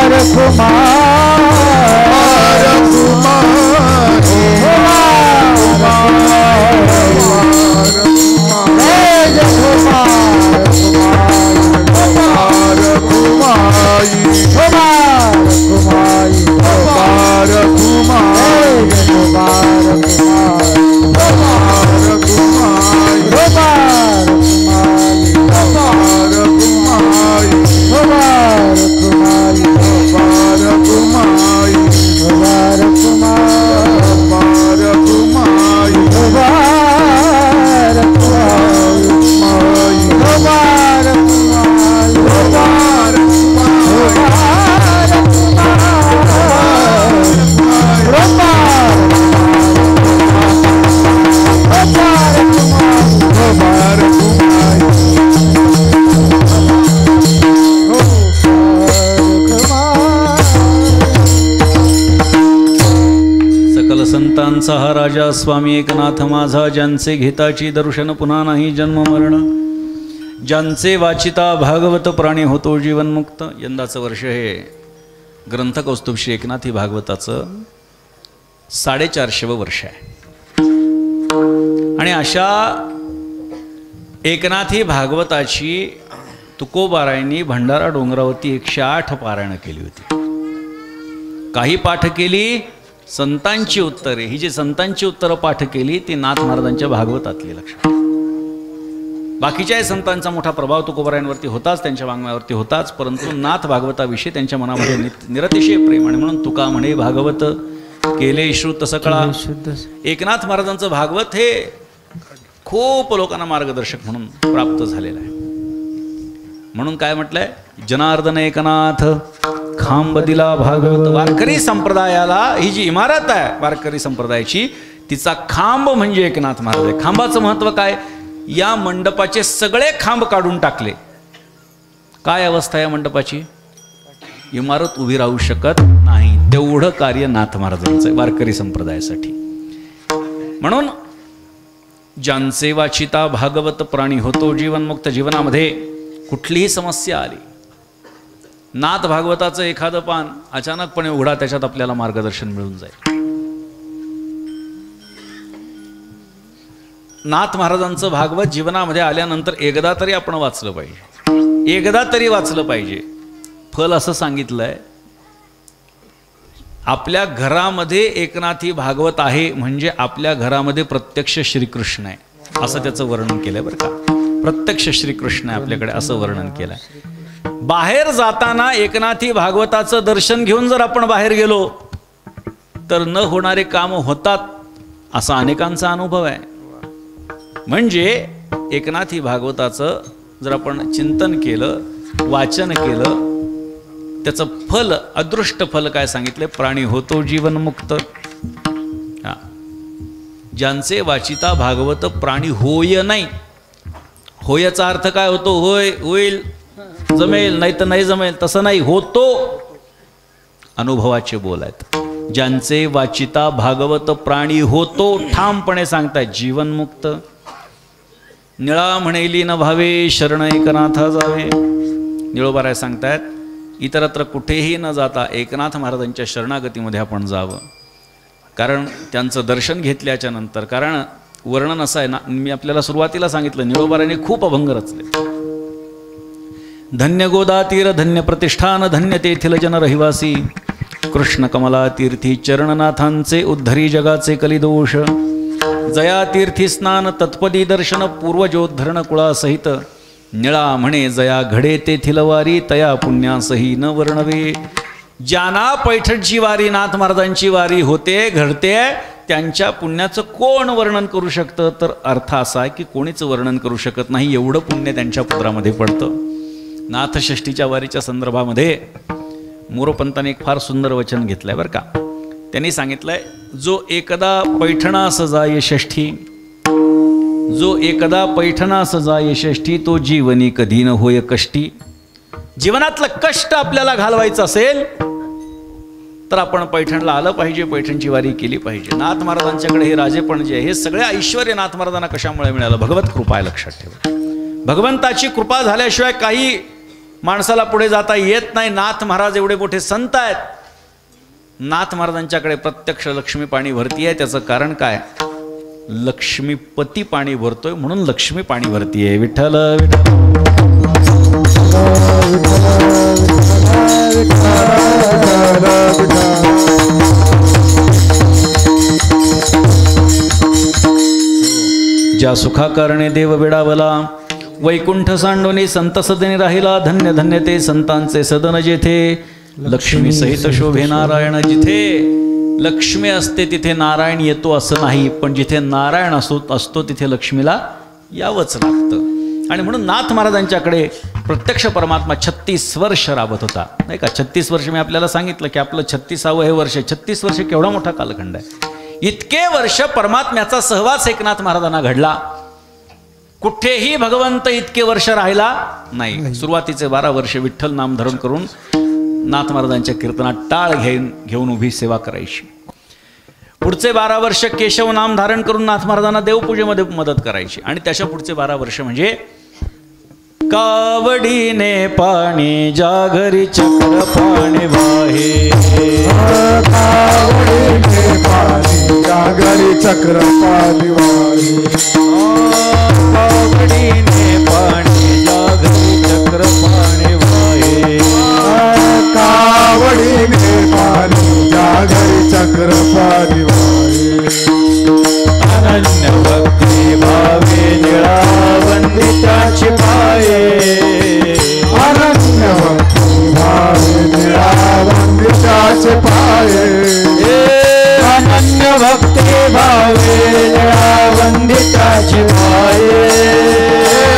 संतांचा हा राजा स्वामी एकनाथ माझा, ज्यांचे घेताची दर्शन पुन्हा नाही जन्म मरण, ज्यांचे वाचिता भागवत प्राणी होतो जीवनमुक्त. यंदाचं वर्ष हे ग्रंथकौस्तुभ श्री एकनाथी भागवताचं 450वं वर्ष आहे. आणि अशा एकनाथी भागवताची तुकोबारायांनी भंडारा डोंगरावरती 108 पारायणं केली होती. काही पाठ केली संतांची उत्तरे, ही जी संतांची उत्तरं पाठ केली ती नाथ महाराजांच्या भागवतातली. लक्षात, बाकीच्याही संतांचा मोठा प्रभाव तुकोबारायांवरती होताच, त्यांच्या वाङ्मयावरती होताच, परंतु नाथ भागवताविषयी त्यांच्या मनामध्ये निरतिशय प्रेम. आणि म्हणून तुका म्हणे भागवत केले श्रुत सकळा. एकनाथ महाराजांचं भागवत हे खूप लोकांना मार्गदर्शक म्हणून प्राप्त झालेलं आहे. म्हणून काय म्हटलंय, जनार्दन एकनाथ खांब दिला भागवत. वारकरी संप्रदायाला ही जी इमारत आहे वारकरी संप्रदायाची, तिचा खांब म्हणजे एकनाथ महाराज आहे. खांबाचं महत्व काय, या मंडपाचे सगळे खांब काढून टाकले. काय अवस्था या मंडपाची, इमारत उभी राहू शकत नाही, तेवढं कार्य नाथ महाराजांचं आहे वारकरी संप्रदायासाठी. म्हणून ज्यांचे वाचिता भागवत प्राणी होतो जीवनमुक्त. जीवनामध्ये कुठलीही समस्या आली, नाथ भागवताचं एखादं पान अचानकपणे उघडा, त्याच्यात आपल्याला मार्गदर्शन मिळून जाईल. नाथ महाराजांचं भागवत जीवनामध्ये आल्यानंतर एकदा तरी आपण वाचलं पाहिजे, एकदा तरी वाचलं पाहिजे. फल असं सांगितलंय, आपल्या घरामध्ये एकनाथी भागवत आहे म्हणजे आपल्या घरामध्ये प्रत्यक्ष श्रीकृष्ण आहे, असं त्याचं वर्णन केलंय बरं का. प्रत्यक्ष श्रीकृष्ण आहे आपल्याकडे असं वर्णन केलंय. बाहेर जाताना एकनाथी भागवताचं दर्शन घेऊन जर आपण बाहेर गेलो तर न होणारे काम होतात, असा अनेकांचा अनुभव आहे. म्हणजे एकनाथी भागवताचं जर आपण चिंतन केलं, वाचन केलं, त्याचं फल, अदृष्ट फल काय सांगितले? प्राणी होतो जीवनमुक्त. हा, ज्यांचे वाचिता भागवत प्राणी होय नाही. होयचा अर्थ काय होतो? होय, होईल, जमेल, नाही तर नाही जमेल, तसं नाही, होतो. अनुभवाचे बोल आहेत. ज्यांचे वाचिता भागवत प्राणी होतो, ठामपणे सांगतायत जीवनमुक्त. निळा म्हणेली न भावे, शरण एकनाथा जावे. निळोबाराय सांगतायत इतरत्र कुठेही न जाता एकनाथ महाराजांच्या शरणागतीमध्ये आपण जावं. कारण त्यांचं दर्शन घेतल्याच्या नंतर, कारण वर्णन असं आहे ना, मी आपल्याला सुरुवातीला सांगितलं, निळोबाराने खूप अभंग रचले. धन्य गोदा तीर, धन्य प्रतिष्ठान, धन्य तेथील जन रहिवासी, कृष्ण कमला तीर्थी चरणनाथांचे उद्धरी जगाचे कलिदोष. जया तीर्थी स्नान, तत्पदी दर्शन, पूर्वजोद्धरण कुळासहित. निळा म्हणे जया घडे तेथील वारी, तया पुण्यासही न वर्णवे. ज्यांना पैठणची वारी, नाथ महाराजांची वारी होते, घडते, त्यांच्या पुण्याचं कोण वर्णन करू शकतं? तर अर्थ असा आहे की कोणीच वर्णन करू शकत नाही, एवढं पुण्य त्यांच्या पदरामध्ये पडतं. नाथषष्ठीच्या वारीच्या संदर्भामध्ये मोरोपंतांनी एक फार सुंदर वचन घेतलंय बरं का. त्यांनी सांगितलंय, जो एकदा पैठणास जाय षष्ठी, जो एकदा पैठणास जाय षष्ठी, तो जीवनी कधी न होय कष्टी. जीवनातलं कष्ट आपल्याला घालवायचं असेल तर आपण पैठणला आलं पाहिजे, पैठणची वारी केली पाहिजे. नाथ महाराजांच्याकडे हे राजेपण जे आहे, हे सगळे ऐश्वर्य नाथ महाराजांना कशामुळे मिळालं? भगवत कृपा आहे, लक्षात ठेवा. भगवंताची कृपा झाल्याशिवाय काही माणसाला पुढे जाता येत नाही. नाथ महाराज एवढे मोठे संत आहेत, नाथ महाराजांच्याकडे प्रत्यक्ष लक्ष्मी पाणी भरती आहे. त्याचं कारण काय? लक्ष्मीपती पाणी भरतोय म्हणून लक्ष्मी पाणी भरतीये. विठ्ठल विठ्ठल. ज्या सुखाकारणे देव वेडावला, वैकुंठ सांडोनी संत सदनी राहिला. धन्य धन्य ते संतांचे सदन जेथे, लक्ष्मी सहित शोभे नारायण. जिथे लक्ष्मी असते तिथे नारायण येतो असं नाही, पण जिथे नारायण असतो तिथे लक्ष्मीला यावंच लागतं. आणि म्हणून नाथ महाराजांच्याकडे प्रत्यक्ष परमात्मा 36 वर्ष राबत होता, नाही का? 36 वर्ष मी आपल्याला सांगितलं की आपलं 36वे हे वर्ष. 36 वर्ष केवढा मोठा कालखंड आहे. इतके वर्ष परमात्म्याचा सहवास एकनाथ महाराजांना घडला. कुठेही भगवंत इतके वर्ष राहिला नाही. सुरुवातीचे 12 वर्ष विठ्ठल नाम धरण करून नाथ महाराजांच्या कीर्तनात टाळ घेऊन उभी सेवा करायची. पुढचे 12 वर्ष केशव नाम धारण करून नाथ महाराजांना देवपूजेमध्ये मदत करायची. आणि त्याच्या पुढचे 12 वर्ष म्हणजे कावडीने पाणी ज्या घरी चक्र पाणी वाहे, कावडीने पाणी ज्या घरी चक्र पाणी वाहे, कावडीने पाणी ज्या घरी चक्र पाणी वाहे, कावडीने पाणी ज्या घरी चक्र पाणी वाहे. अनन्य भक्ती भावे निळा वंदिताची पाये, अनन्य भक्ती भावे निळा वंदिताचे पाये. अनन्य भक्ती भावे निळा वंदिताची पाये,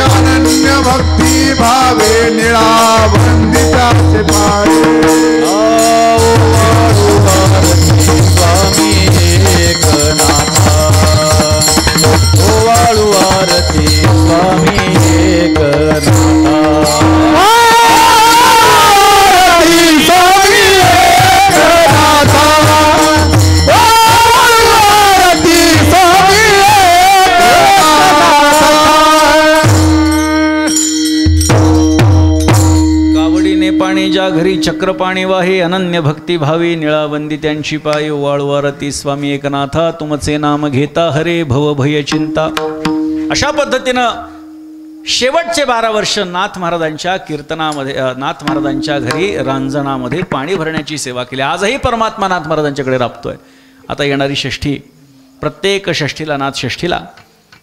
अनन्य भक्ती भावे निळा वंदिताचे पाये. स्वामी एकनाथा, ओवाळू आरती स्वामी एकनाथा. पाणी ज्या घरी चक्र पाणी वाहे, अनन्य भक्ती भावी निळा वंदित्यांची पाय. वाळू आरती स्वामी एकनाथा, तुमचे नाम घेता हरे भव भय चिंता. अशा पद्धतीनं शेवटचे 12 वर्ष नाथ महाराजांच्या कीर्तनामध्ये, नाथ महाराजांच्या घरी रांजणामध्ये पाणी भरण्याची सेवा केली. आजही परमात्मा नाथ महाराजांच्याकडे राबतोय. आता येणारी षष्ठी, प्रत्येक षष्ठीला, नाथ षष्ठीला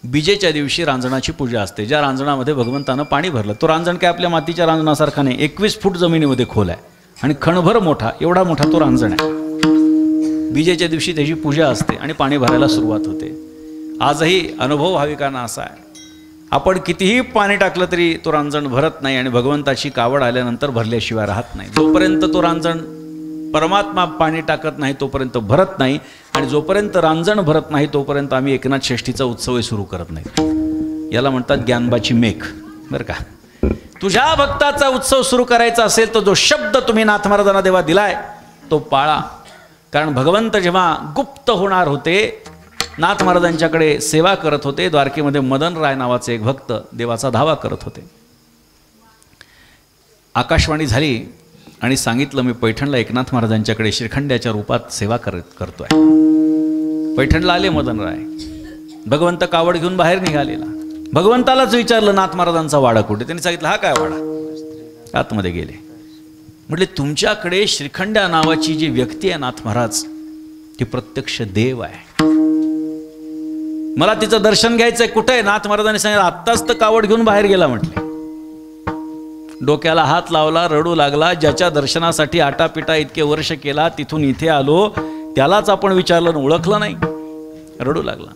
बीजेच्या दिवशी रांजणाची पूजा असते. ज्या रांजणामध्ये भगवंतानं पाणी भरलं, तो रांजण काय आपल्या मातीच्या रांजणासारखा नाही, 21 फूट जमिनीमध्ये खोल आहे आणि खणभर मोठा, एवढा मोठा तो रांजण आहे. बीजेच्या दिवशी त्याची पूजा असते आणि पाणी भरायला सुरुवात होते. आजही अनुभव भाविकांना असा आहे. आपण कितीही पाणी टाकलं तरी तो रांजण भरत नाही आणि भगवंताची कावड आल्यानंतर भरल्याशिवाय राहत नाही. जोपर्यंत तो रांजण परमात्मा पाणी टाकत नाही तोपर्यंत भरत नाही आणि जोपर्यंत रांजण भरत नाही तोपर्यंत आम्ही एकनाथ षष्ठीचा उत्सवही सुरू करत नाही. याला म्हणतात ज्ञानबाची मेघ. बरं का, तुझ्या भक्ताचा उत्सव सुरू करायचा असेल तर जो शब्द तुम्ही नाथ महाराजांना देवा दिलाय तो पाळा. कारण भगवंत जेव्हा गुप्त होणार होते, नाथ महाराजांच्याकडे सेवा करत होते, द्वारकेमध्ये मदनराय नावाचे एक भक्त देवाचा धावा करत होते. आकाशवाणी झाली आणि सांगितलं मी पैठणला एकनाथ महाराजांच्याकडे श्रीखंड्याच्या रूपात सेवा करतोय. पैठणला आले मदनराय. भगवंत कावड घेऊन बाहेर निघालेला. भगवंतालाच विचारलं नाथ महाराजांचा वाडा कुठे. त्यांनी सांगितलं हा काय वाडा. आतमध्ये गेले. म्हटले तुमच्याकडे श्रीखंड्या नावाची जी व्यक्ती आहे नाथ महाराज, ती प्रत्यक्ष देव आहे. मला तिचं दर्शन घ्यायचंय. कुठे आहे. नाथ महाराजांनी सांगितलं आत्ताच तर कावड घेऊन बाहेर गेला म्हटले. डोक्याला हात लावला, रडू लागला. ज्याच्या दर्शनासाठी आटापिटा इतके वर्ष केला, तिथून इथे आलो, त्यालाच आपण विचारलं ओळखलं नाही. रडू लागला.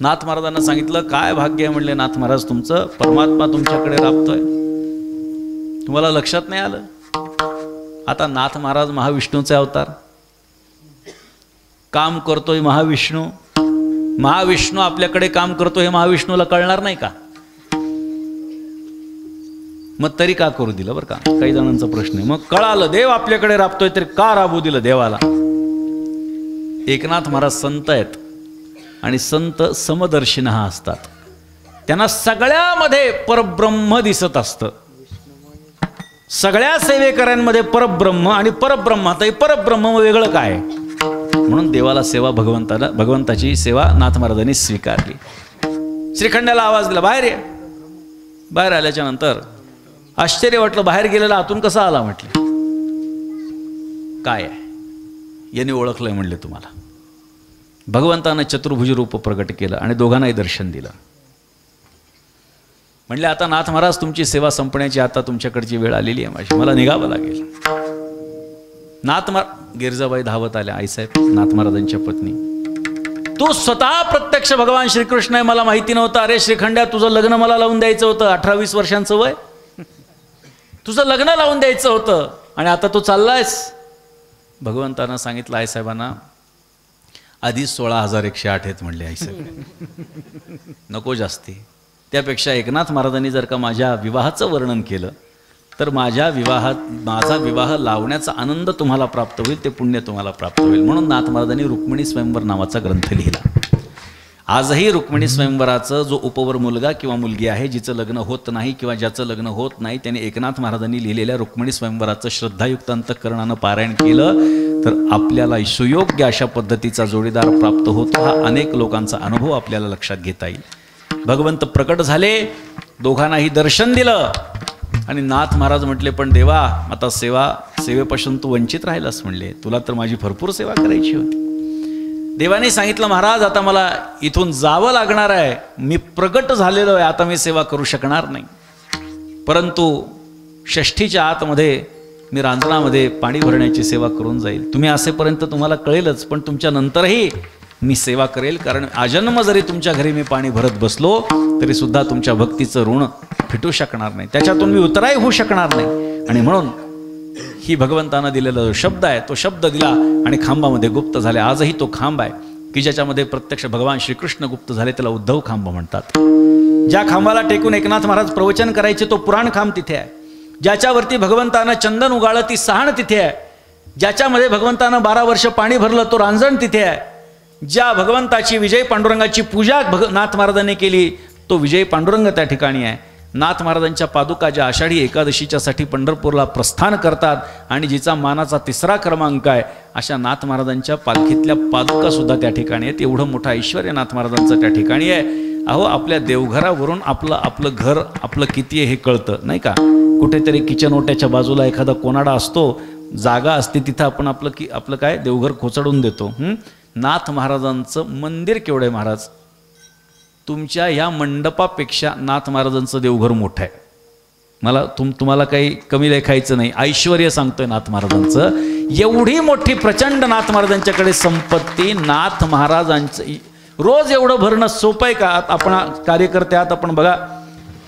नाथ महाराजांना सांगितलं काय भाग्य आहे म्हणले नाथ महाराज तुमचं, परमात्मा तुमच्याकडे राबतोय, तुम्हाला लक्षात नाही आलं. आता नाथ महाराज महाविष्णूचे अवतार, काम करतोय महाविष्णू. महाविष्णू आपल्याकडे काम करतो हे महाविष्णूला कळणार नाही का. मग तरी का करू दिलं. बरं का, काही जणांचा प्रश्न आहे. मग कळालं देव आपल्याकडे राबतोय तरी का राबू दिलं देवाला. एकनाथ महाराज संत आहेत आणि संत समदर्शिनः असतात. त्यांना सगळ्यामध्ये परब्रह्म दिसत असतं. सगळ्या सेवेकऱ्यांमध्ये परब्रह्म आणि परब्रह्मातही परब्रह्म वेगळं काय. म्हणून देवाला सेवा भगवंताची सेवा नाथ महाराजांनी स्वीकारली. श्रीखंड्याला आवाज दिला बाहेर ये. बाहेर आल्याच्या नंतर आश्चर्य वाटलं. बाहेर गेलेला आतून कसा आला म्हटले. काय आहे यांनी ओळखलंय म्हणले तुम्हाला. भगवंतानं चतुर्भुज रूप प्रकट केलं आणि दोघांनाही दर्शन दिलं. म्हणले आता नाथ महाराज तुमची सेवा संपण्याची आता तुमच्याकडची वेळ आलेली आहे माझी, मला निघावं लागेल. नाथ गिरजाबाई धावत आल्या. आईसाहेब नाथ महाराजांच्या पत्नी, तू स्वतः प्रत्यक्ष भगवान श्रीकृष्ण आहे मला माहिती नव्हतं. अरे श्रीखंड्या तुझं लग्न मला लावून द्यायचं होतं. 18-20 वर्षांचं वय, तुझं लग्न लावून द्यायचं होतं आणि आता तू चाललायस. भगवंतानं सांगितलं आईसाहेबांना आधीच 16,108 आहेत म्हणले आईसाहेब, नको जास्ती. त्यापेक्षा एकनाथ महाराजांनी जर का माझ्या विवाहाचं वर्णन केलं तर माझा विवाह लावण्याचा आनंद तुम्हाला प्राप्त होईल, ते पुण्य तुम्हाला प्राप्त होईल. म्हणून नाथ महाराजांनी रुक्मिणी स्वयंवर नावाचा ग्रंथ लिहिला. आजही रुक्मिणी स्वयंवराचं जो उपवर मुलगा किंवा मुलगी आहे जिचं लग्न होत नाही किंवा ज्याचं लग्न होत नाही त्याने एकनाथ महाराजांनी लिहिलेल्या रुक्मिणी स्वयंवराचं श्रद्धायुक्त अंतःकरणानं पारायण केलं तर आपल्याला सुयोग्य अशा पद्धतीचा जोडीदार प्राप्त होतो. हा अनेक लोकांचा अनुभव आपल्याला लक्षात घेता येईल. भगवंत प्रकट झाले, दोघांनाही दर्शन दिलं आणि नाथ महाराज म्हटले पण देवा आता सेवेपासून तू वंचित राहिलास म्हणले, तुला तर माझी भरपूर सेवा करायची होती. देवाने सांगितलं महाराज आता मला इथून जावं लागणार आहे, मी प्रगट झालेलो आहे, आता मी सेवा करू शकणार नाही. परंतु षष्ठीच्या आतमध्ये मी रांजणामध्ये पाणी भरण्याची सेवा करून जाईल. तुम्ही असेपर्यंत तुम्हाला कळेलच, पण तुमच्या नंतरही मी सेवा करेल. कारण आजन्म जरी तुमच्या घरी मी पाणी भरत बसलो तरी सुद्धा तुमच्या भक्तीचं ऋण फिटू शकणार नाही, त्याच्यातून मी उतराई होऊ शकणार नाही. आणि म्हणून ही भगवंतानं दिलेला जो शब्द आहे तो शब्द दिला आणि खांबामध्ये गुप्त झाले. आजही तो खांब आहे की ज्याच्यामध्ये प्रत्यक्ष भगवान श्रीकृष्ण गुप्त झाले, त्याला उद्धव खांब म्हणतात. ज्या खांबाला टेकून एकनाथ महाराज प्रवचन करायचे तो पुराण खांब तिथे आहे. ज्याच्यावरती भगवंतानं चंदन उगाळलं ती सहाण तिथे आहे. ज्याच्यामध्ये भगवंतानं 12 वर्ष पाणी भरलं तो रांजण तिथे आहे. ज्या भगवंताची विजय पांडुरंगाची पूजा नाथ महाराजांनी केली तो विजय पांडुरंग त्या ठिकाणी आहे. नाथ महाराजांच्या पादुका ज्या आषाढी एकादशीच्यासाठी पंढरपूरला प्रस्थान करतात आणि जिचा मानाचा 3रा क्रमांक आहे, अशा नाथ महाराजांच्या पालखीतल्या पादुका सुद्धा त्या ठिकाणी आहेत. एवढं मोठं ऐश्वर्य नाथ महाराजांचं त्या ठिकाणी आहे. अहो आपल्या देवघरावरून आपलं घर आपलं किती आहे हे कळतं नाही का. कुठेतरी किचन ओट्याच्या बाजूला एखादा कोनाडा असतो, जागा असते, तिथं आपण आपलं काय देवघर कोचडून देतो. नाथ महाराजांचं मंदिर केवढं आहे महाराज, तुमच्या ह्या मंडपापेक्षा नाथ महाराजांचं देवघर मोठं आहे. मला तुम्हाला काही कमी लेखायचं नाही, ऐश्वर्य सांगतोय नाथ महाराजांचं. एवढी मोठी प्रचंड नाथ महाराजांच्याकडे संपत्ती. नाथ महाराजांचं रोज एवढं भरणं सोपं आहे का. आपण कार्यकर्ते आहात, आपण बघा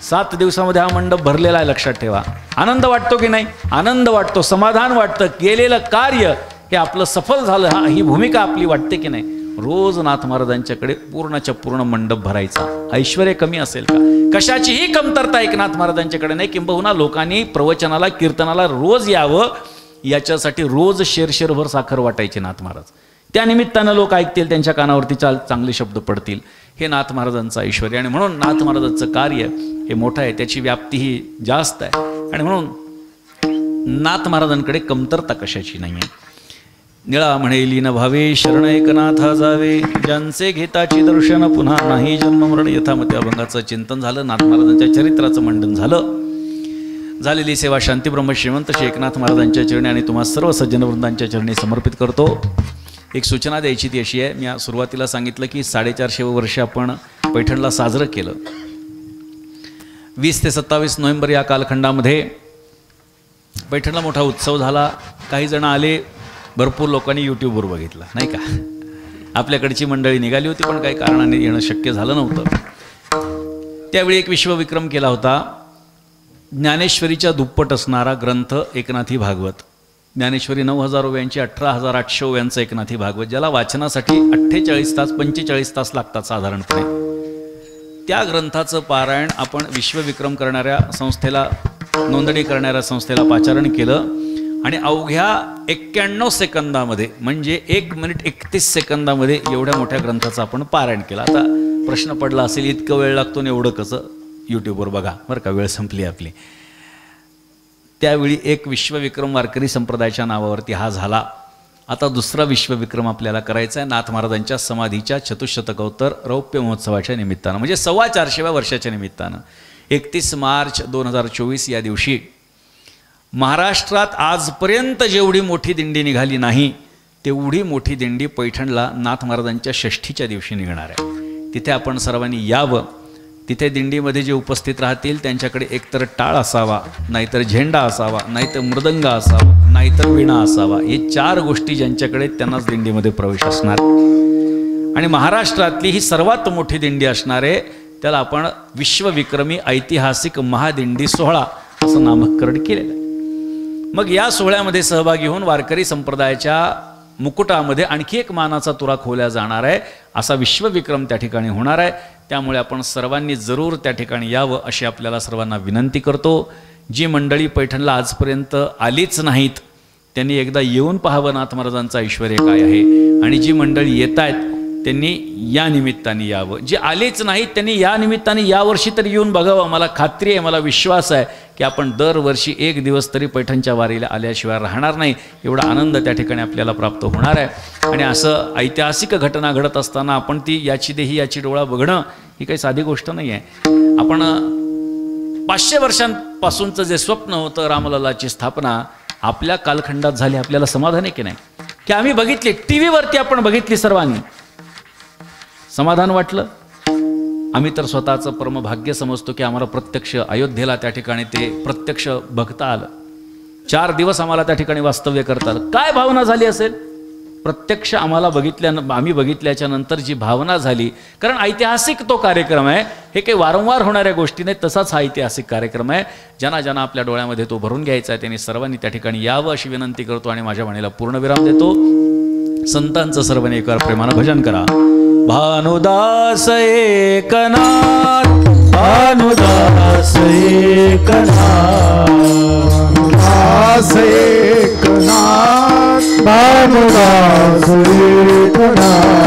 7 दिवसामध्ये हा मंडप भरलेला आहे, लक्षात ठेवा. आनंद वाटतो की नाही? आनंद वाटतो, समाधान वाटतं, केलेलं कार्य हे आपलं सफल झालं, ही भूमिका आपली वाटते की नाही? रोज नाथ महाराजांच्याकडे पूर्णच्या पूर्ण मंडप भरायचा. ऐश्वर्य कमी असेल का? कशाचीही कमतरता एकनाथ महाराजांच्याकडे नाही. किंबहुना लोकांनी प्रवचनाला कीर्तनाला रोज यावं याच्यासाठी रोज शेरभर साखर वाटायचे नाथ महाराज. त्या निमित्तानं लोक ऐकतील, त्यांच्या कानावरती चांगले शब्द पडतील. हे नाथ महाराजांचं ऐश्वर्य. आणि म्हणून नाथ महाराजांचं कार्य हे मोठं आहे, त्याची व्याप्तीही जास्त आहे. आणि म्हणून नाथ महाराजांकडे कमतरता कशाची नाही आहे. निळा म्हणेली न भावे शरण एकनाथा जावे, ज्यांचे घेताची दर्शन पुन्हा नाही जन्म मरण. यथामती अभंगाचं चिंतन झालं, नाथ महाराजांच्या चरित्राचं मंडन झालं. झालेली सेवा शांतीब्रह्म श्रीमंत श्री एकनाथ महाराजांच्या चरणी आणि तुम्हा सर्व सज्जनवृंदांच्या चरणी समर्पित करतो. एक सूचना द्यायची ती अशी आहे, मी सुरुवातीला सांगितलं की 450 वर्ष आपण पैठणला साजरं केलं. 20 ते 27 नोव्हेंबर या कालखंडामध्ये पैठणला मोठा उत्सव झाला. काही जण आले, भरपूर लोकांनी यूट्यूबवर बघितलं, नाही का? आपल्याकडची मंडळी निघाली होती, पण काही कारणाने येणं शक्य झालं नव्हतं. त्यावेळी एक विश्वविक्रम केला होता. ज्ञानेश्वरीच्या दुप्पट असणारा ग्रंथ एकनाथी भागवत. ज्ञानेश्वरी 9000 ओव्यांची 18800 ओव्यांचं एकनाथी भागवत, ज्याला वाचनासाठी 48 तास 45 तास लागतात साधारणपणे. त्या ग्रंथाचं पारायण आपण विश्वविक्रम करणाऱ्या संस्थेला, नोंदणी करणाऱ्या संस्थेला पाचारण केलं. आणि अवघ्या 91 सेकंदामध्ये, म्हणजे 1 मिनिट 31 सेकंदामध्ये एवढ्या मोठ्या ग्रंथाचं आपण पारायण केलं. आता प्रश्न पडला असेल, इतकं वेळ लागतो आणि एवढं कसं? यूट्यूबवर बघा बरं का, वेळ संपली आपली. त्यावेळी एक विश्वविक्रम वारकरी संप्रदायाच्या नावावरती हा झाला. आता दुसरा विश्वविक्रम आपल्याला करायचा आहे नाथ महाराजांच्या समाधीच्या चतुशतकोत्तर रौप्य महोत्सवाच्या निमित्तानं, म्हणजे 425व्या वर्षाच्या निमित्तानं. 31 मार्च 2024 या दिवशी महाराष्ट्रात आजपर्यंत जेवढी मोठी दिंडी निघाली नाही तेवढी मोठी दिंडी पैठणला नाथ महाराजांच्या षष्ठीच्या दिवशी निघणार आहे. तिथे आपण सर्वांनी यावं. तिथे दिंडीमध्ये जे उपस्थित राहतील त्यांच्याकडे एकतर टाळ असावा, नाहीतर झेंडा असावा, नाहीतर मृदंग असावा, नाहीतर वीणा असावा. हे 4 गोष्टी ज्यांच्याकडे त्यांनाच दिंडीमध्ये प्रवेश असणार. आणि महाराष्ट्रातली ही सर्वात मोठी दिंडी असणार आहे. त्याला आपण विश्वविक्रमी ऐतिहासिक महादिंडी सोहळा असं नामकरण केलेलं आहे. मग या सोहळ्यामध्ये सहभागी होऊन वारकरी संप्रदायाच्या मुकुटामध्ये आणखी एक मानाचा तुरा खोवला जाणार आहे. असा विश्वविक्रम त्या ठिकाणी होणार आहे. त्यामुळे आपण सर्वांनी जरूर त्या ठिकाणी यावं अशी आपल्याला सर्वांना विनंती करतो. जी मंडळी पैठणला आजपर्यंत आलीच नाहीत त्यांनी एकदा येऊन पाहावं नाथ महाराजांचं ऐश्वर्य काय आहे. आणि जी मंडळी येत आहेत त्यांनी या निमित्ताने यावं. जे आलेच नाहीत त्यांनी या निमित्ताने यावर्षी तरी येऊन बघावं. मला खात्री आहे, मला विश्वास आहे की आपण दरवर्षी 1 दिवस तरी पैठणच्या वारीला आल्याशिवाय राहणार नाही. एवढा आनंद त्या ठिकाणी आपल्याला प्राप्त होणार आहे. आणि असं ऐतिहासिक घटना घडत असताना आपण ती याची देही याची डोळा बघणं ही काही साधी गोष्ट नाही आहे. आपण 500 वर्षांपासूनचं जे स्वप्न होतं रामललाची स्थापना आपल्या कालखंडात झाली. आपल्याला समाधान आहे की नाही? की आम्ही बघितली, टी व्हीवरती आपण बघितली सर्वांनी, समाधान वाटलं. आम्ही तर स्वतःचं परमभाग्य समजतो की आम्हाला प्रत्यक्ष अयोध्येला त्या ठिकाणी ते प्रत्यक्ष बघता आलं. 4 दिवस आम्हाला त्या ठिकाणी वास्तव्य करता आलं. काय भावना झाली असेल? प्रत्यक्ष आम्हाला आम्ही बघितल्याच्या नंतर जी भावना झाली, कारण ऐतिहासिक तो कार्यक्रम आहे. हे काही वारंवार होणाऱ्या गोष्टी नाही, तसाच हा ऐतिहासिक कार्यक्रम आहे. ज्यांना ज्यांना आपल्या डोळ्यामध्ये तो भरून घ्यायचा आहे त्यांनी सर्वांनी त्या ठिकाणी यावं अशी विनंती करतो. आणि माझ्या वाणीला पूर्णविराम देतो. संतांचं सर्वांनी एका प्रेमानं भजन करा. भानुदास एकनाथ, भानुदास एकनाथ, भानुदास एकनाथ, भानुदास एकनाथ,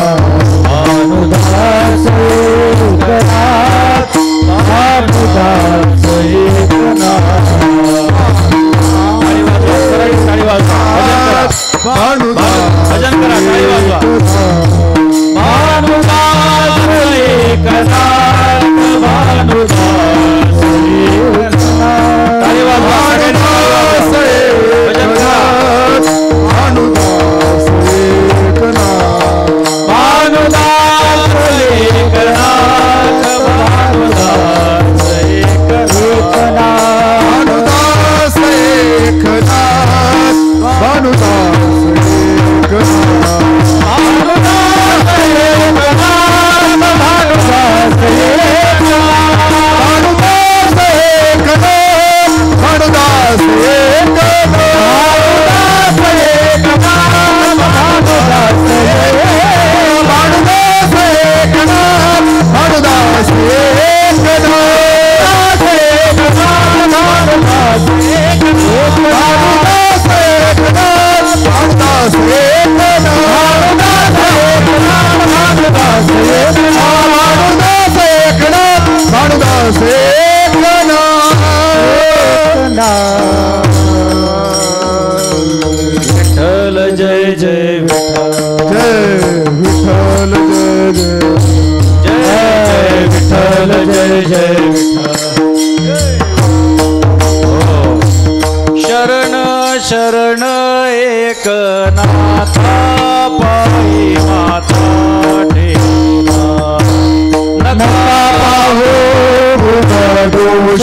भानुदास एकनाथ, भानुदास एकनाथ. भजन करा, टाळी वाजवा. भानुदास एकनाथ, भानुदास एकनाथ, टाळी वाजवा. भानुदास एकनाथ, भानुदास एकनाथ, भानुदास एकनाथ, भानुदास एकनाथ, भानुदास एकनाथ, भानुदास एकनाथ, भानुदास एकनाथ, भानुदास जय जय विठ्ठल जय विठ्ठल जय विठ्ठल जय जय विठ्ठल शरण शरण एकनाथा पायी माता ठेला नका पाहू दोष